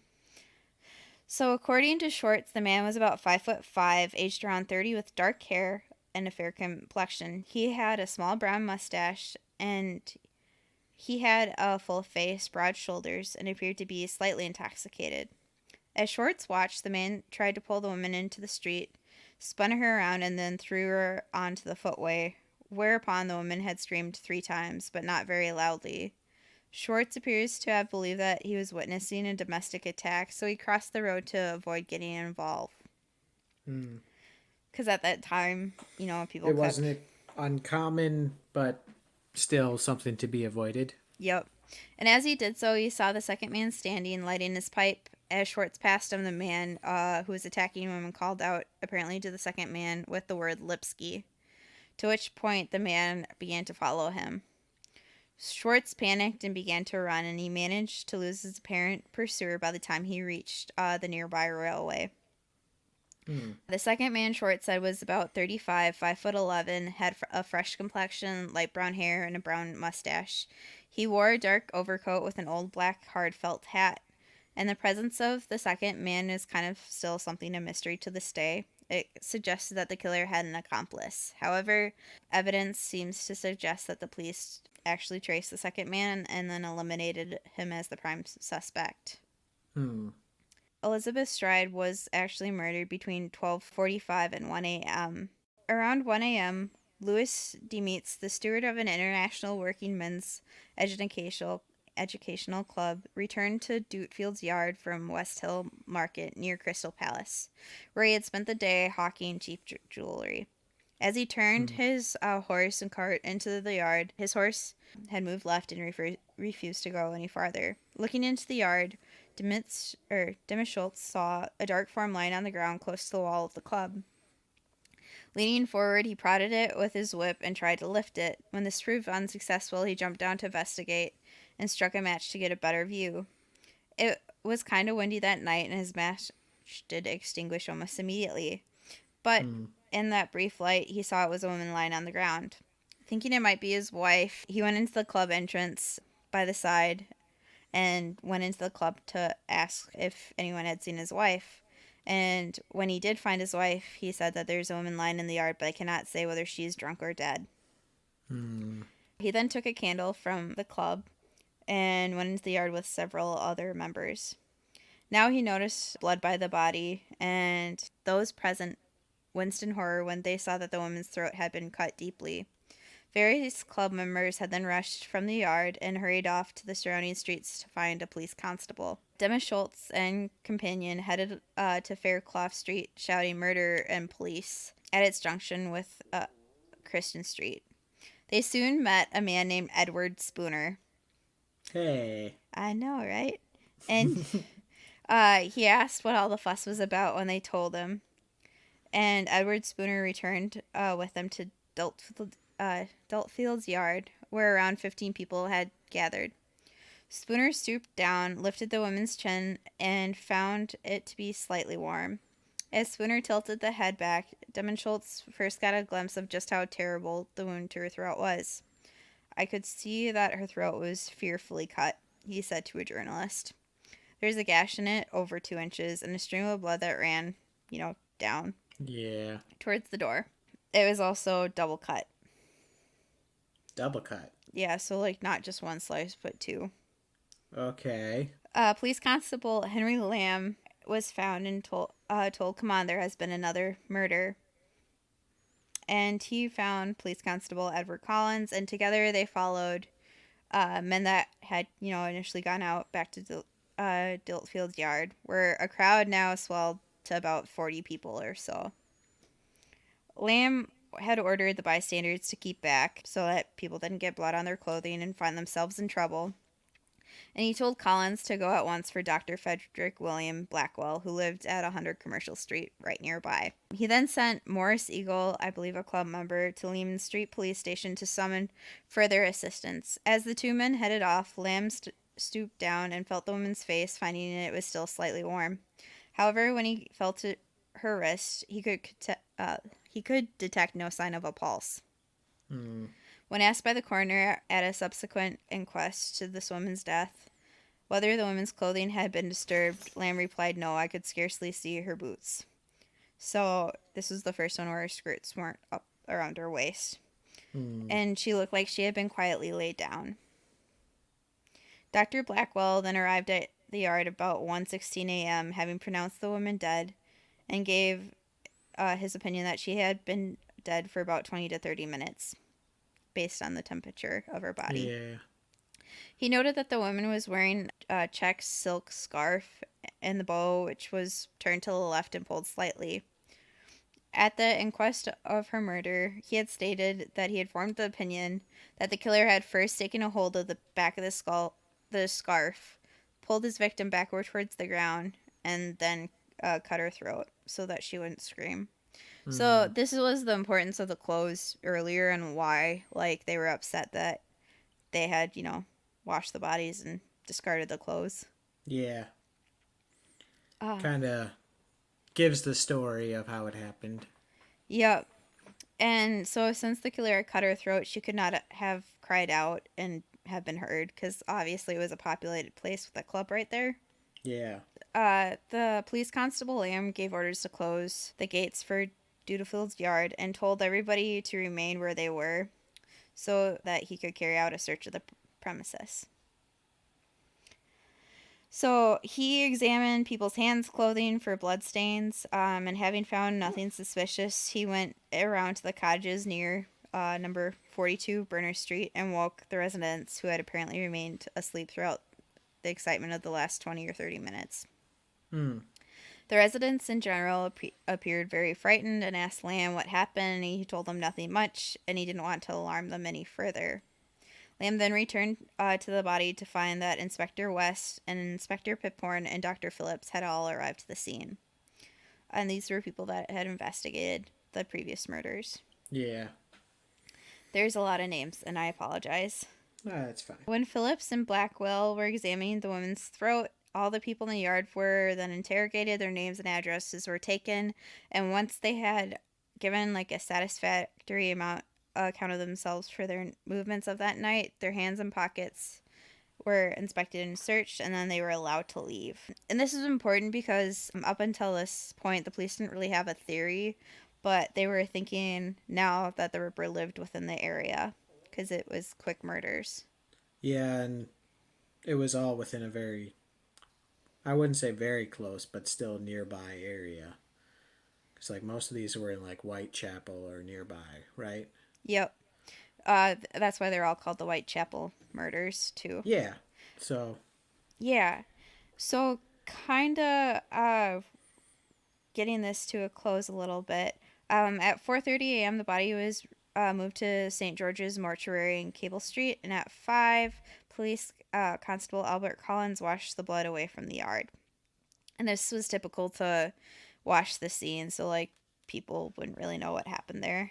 So, according to Schwartz, the man was about 5'5", aged around 30, with dark hair and a fair complexion. He had a small brown mustache, and he had a full face, broad shoulders, and appeared to be slightly intoxicated. As Schwartz watched, the man tried to pull the woman into the street, spun her around, and then threw her onto the footway, whereupon the woman had screamed 3 times, but not very loudly. Schwartz appears to have believed that he was witnessing a domestic attack, so he crossed the road to avoid getting involved. Hmm. Because at that time, people It kept. wasn't uncommon, but still something to be avoided. Yep. And as he did so, he saw the second man standing, lighting his pipe. As Schwartz passed him, the man who was attacking him called out, apparently to the second man, with the word Lipsky, to which point the man began to follow him. Schwartz panicked and began to run, and he managed to lose his apparent pursuer by the time he reached the nearby railway. Hmm. The second man, Schwartz said, was about 35, 5'11", had a fresh complexion, light brown hair, and a brown mustache. He wore a dark overcoat with an old black hard felt hat. And the presence of the second man is kind of still something a mystery to this day. It suggested that the killer had an accomplice. However, evidence seems to suggest that the police actually traced the second man and then eliminated him as the prime suspect. Hmm. Elizabeth Stride was actually murdered between 12:45 and 1 a.m. Around 1 a.m., Louis Demeets, the steward of an international working men's educational club, returned to Dutefield's yard from West Hill Market near Crystal Palace, where he had spent the day hawking cheap jewelry. As he turned Hmm. his horse and cart into the yard, his horse had moved left and refused to go any farther. Looking into the yard, Schultz saw a dark form lying on the ground close to the wall of the club. Leaning forward, he prodded it with his whip and tried to lift it. When this proved unsuccessful, he jumped down to investigate and struck a match to get a better view. It was kind of windy that night, and his match did extinguish almost immediately. But Hmm. in that brief light, he saw it was a woman lying on the ground. Thinking it might be his wife, he went into the club entrance by the side and went into the club to ask if anyone had seen his wife. And when he did find his wife, he said that there's a woman lying in the yard, but I cannot say whether she's drunk or dead. Hmm. He then took a candle from the club and went into the yard with several other members. Now he noticed blood by the body, and those present winced in horror when they saw that the woman's throat had been cut deeply. Various club members had then rushed from the yard and hurried off to the surrounding streets to find a police constable. Demis Schultz and companion headed to Fairclough Street, shouting murder and police at its junction with Christian Street. They soon met a man named Edward Spooner. Hey. I know, right? And he asked what all the fuss was about when they told him. And Edward Spooner returned with them to Dultfield's yard, where around 15 people had gathered. Spooner stooped down, lifted the woman's chin, and found it to be slightly warm. As Spooner tilted the head back, Schultz first got a glimpse of just how terrible the wound to her throat was. I could see that her throat was fearfully cut, he said to a journalist. There's a gash in it over 2 inches and a stream of blood that ran, down Yeah. towards the door. It was also double cut. Double cut. Yeah, so like not just one slice, but two. Okay. Police Constable Henry Lamb was found and told, come on, there has been another murder. And he found Police Constable Edward Collins, and together they followed men that had, initially gone out back to Diltfield's yard, where a crowd now swelled to about 40 people or so. Lamb had ordered the bystanders to keep back so that people didn't get blood on their clothing and find themselves in trouble. And he told Collins to go at once for Dr. Frederick William Blackwell, who lived at 100 Commercial Street right nearby. He then sent Morris Eagle, I believe a club member, to Lehman Street Police Station to summon further assistance. As the two men headed off, Lamb stooped down and felt the woman's face, finding it was still slightly warm. However, when he felt her wrist, he could detect no sign of a pulse. Hmm. When asked by the coroner at a subsequent inquest to this woman's death whether the woman's clothing had been disturbed, Lamb replied, no, I could scarcely see her boots. So this was the first one where her skirts weren't up around her waist. Hmm. And she looked like she had been quietly laid down. Dr. Blackwell then arrived at the yard about 1:16 a.m., having pronounced the woman dead, and gave his opinion that she had been dead for about 20 to 30 minutes, based on the temperature of her body. Yeah. He noted that the woman was wearing a check silk scarf and the bow, which was turned to the left and pulled slightly. At the inquest of her murder, he had stated that he had formed the opinion that the killer had first taken a hold of the back of the scarf, pulled his victim backward towards the ground, and then cut her throat so that she wouldn't scream. So Mm, this was the importance of the clothes earlier and why, like, they were upset that they had, washed the bodies and discarded the clothes. yeah. Ah, Kind of gives the story of how it happened. yep. And so, since the killer had cut her throat, she could not have cried out and have been heard because obviously it was a populated place with a club right there. Yeah. The police constable Lamb gave orders to close the gates for Dudefield's yard and told everybody to remain where they were so that he could carry out a search of the premises. So he examined people's hands, clothing for bloodstains, and having found nothing suspicious, he went around to the cottages near number 42 Burner Street and woke the residents who had apparently remained asleep throughout the excitement of the last 20 or 30 minutes. Hmm. The residents in general appeared very frightened and asked Lamb what happened. He told them nothing much, and he didn't want to alarm them any further. Lamb then returned to the body to find that Inspector West and Inspector Piphorn and Dr. Phillips had all arrived to the scene. And these were people that had investigated the previous murders. Yeah. There's a lot of names, and I apologize. That's fine. When Phillips and Blackwell were examining the woman's throat, all the people in the yard were then interrogated, their names and addresses were taken, and once they had given like a satisfactory account of themselves for their movements of that night, their hands and pockets were inspected and searched, and then they were allowed to leave. And this is important because up until this point, the police didn't really have a theory, but they were thinking now that the Ripper lived within the area because it was quick murders. Yeah, and it was all within a very, I wouldn't say very close, but still nearby area. Because, like, most of these were in, like, Whitechapel or nearby, right? Yep. That's why they're all called the Whitechapel murders, too. Yeah. So, Yeah. So, kind of getting this to a close a little bit. At 4:30 a.m., the body was moved to St. George's Mortuary in Cable Street, and at 5, police constable Albert Collins washed the blood away from the yard. And this was typical to wash the scene, so like people wouldn't really know what happened there.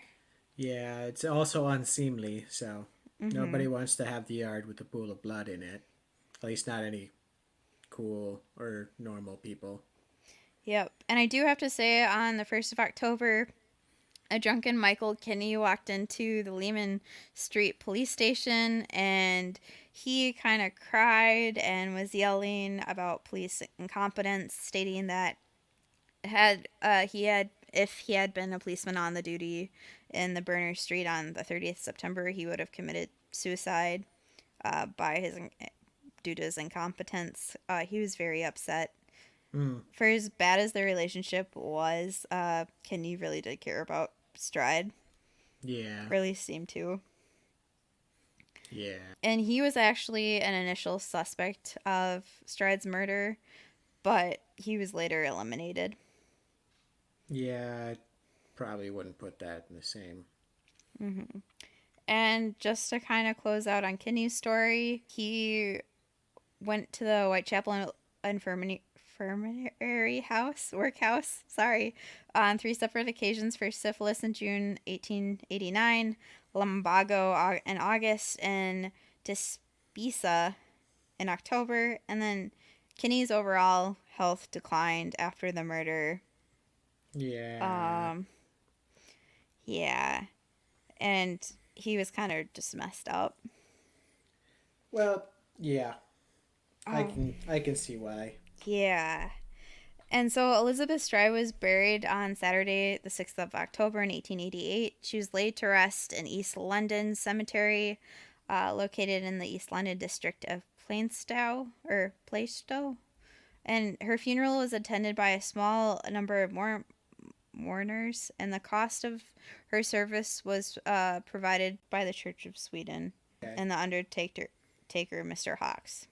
yeah, it's also unseemly, so Mm-hmm. nobody wants to have the yard with a pool of blood in it. At least not any cool or normal people. Yep. And I do have to say, on the 1st of October, a drunken Michael Kinney walked into the Lehman Street police station and he kind of cried and was yelling about police incompetence, stating that had he had if he had been a policeman on the duty in the Burner Street on the 30th September, he would have committed suicide by his due to his incompetence. He was very upset. Mm, For as bad as their relationship was, Kenny really did care about Stride, yeah, or at least seemed to. yeah, And he was actually an initial suspect of Stride's murder, but he was later eliminated. yeah. I probably wouldn't put that in the same. Hmm. And just to kind of close out on Kenny's story, he went to the Whitechapel infirmary workhouse, sorry, on 3 separate occasions for syphilis in June 1889, lumbago in August, and dyspepsia in October, and then Kinney's overall health declined after the murder. Yeah. Um, yeah, and he was kind of just messed up. Well, yeah. Oh, I can see why. yeah. And so Elizabeth Stride was buried on Saturday, the 6th of October in 1888. She was laid to rest in East London Cemetery, located in the East London district of Plaistow. And her funeral was attended by a small number of mourners, and the cost of her service was provided by the Church of Sweden. Okay. And the undertaker taker, Mr. Hawks.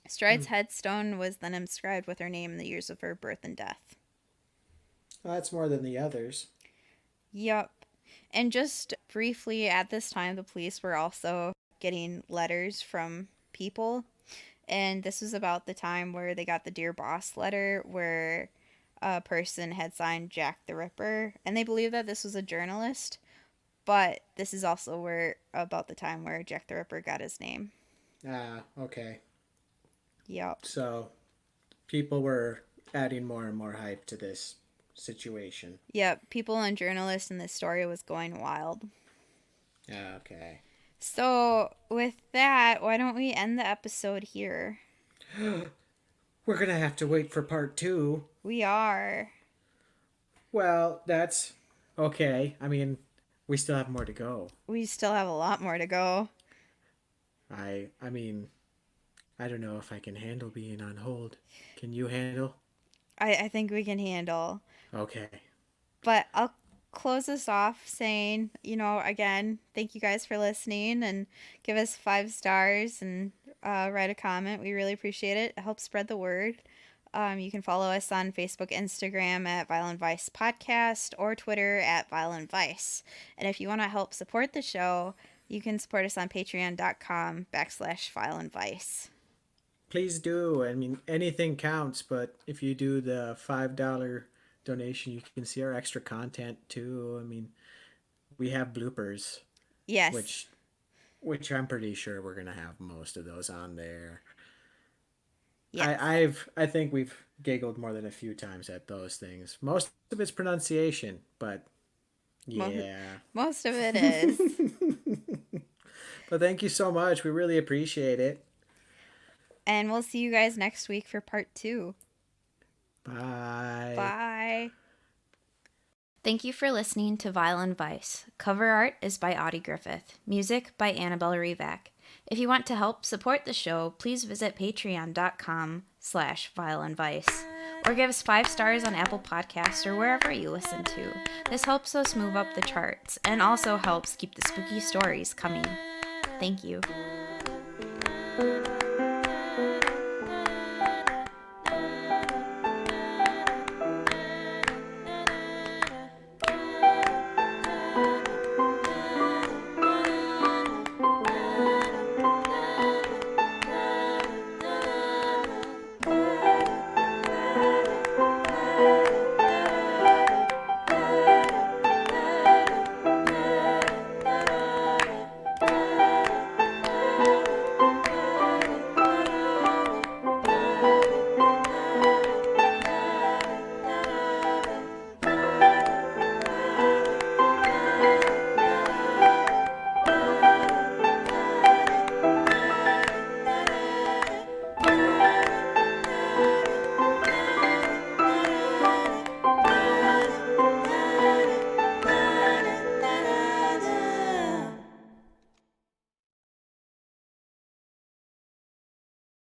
Stride's headstone was then inscribed with her name and the years of her birth and death. Well, that's more than the others. Yup. And just briefly, at this time, the police were also getting letters from people. And this was about the time where they got the Dear Boss letter where a person had signed Jack the Ripper. And they believe that this was a journalist. But this is also where about the time where Jack the Ripper got his name. Ah, okay. Yep. So people were adding more and more hype to this situation. Yep. People and journalists in this story was going wild. Okay. So with that, why don't we end the episode here? We're going to have to wait for part 2. We are. Well, that's okay. I mean, we still have more to go. We still have a lot more to go. I mean, I don't know if I can handle being on hold. Can you handle? I think we can handle. Okay. But I'll close this off saying, again, thank you guys for listening and give us 5 stars and write a comment. We really appreciate it. It helps spread the word. You can follow us on Facebook, Instagram at Violent Vice Podcast or Twitter at Violent Vice. And if you want to help support the show, you can support us on patreon.com/Violent Vice. Please do. I mean, anything counts, but if you do the $5 donation, you can see our extra content too. I mean, we have bloopers. Yes. Which I'm pretty sure we're gonna have most of those on there. Yes. I think we've giggled more than a few times at those things. Most of it's pronunciation, but yeah. Most of it is. But thank you so much. We really appreciate it. And we'll see you guys next week for part 2. Bye. Bye. Thank you for listening to Violent Vice. Cover art is by Audie Griffith. Music by Annabelle Revac. If you want to help support the show, please visit patreon.com/violentvice or give us 5 stars on Apple Podcasts or wherever you listen to. This helps us move up the charts and also helps keep the spooky stories coming. Thank you.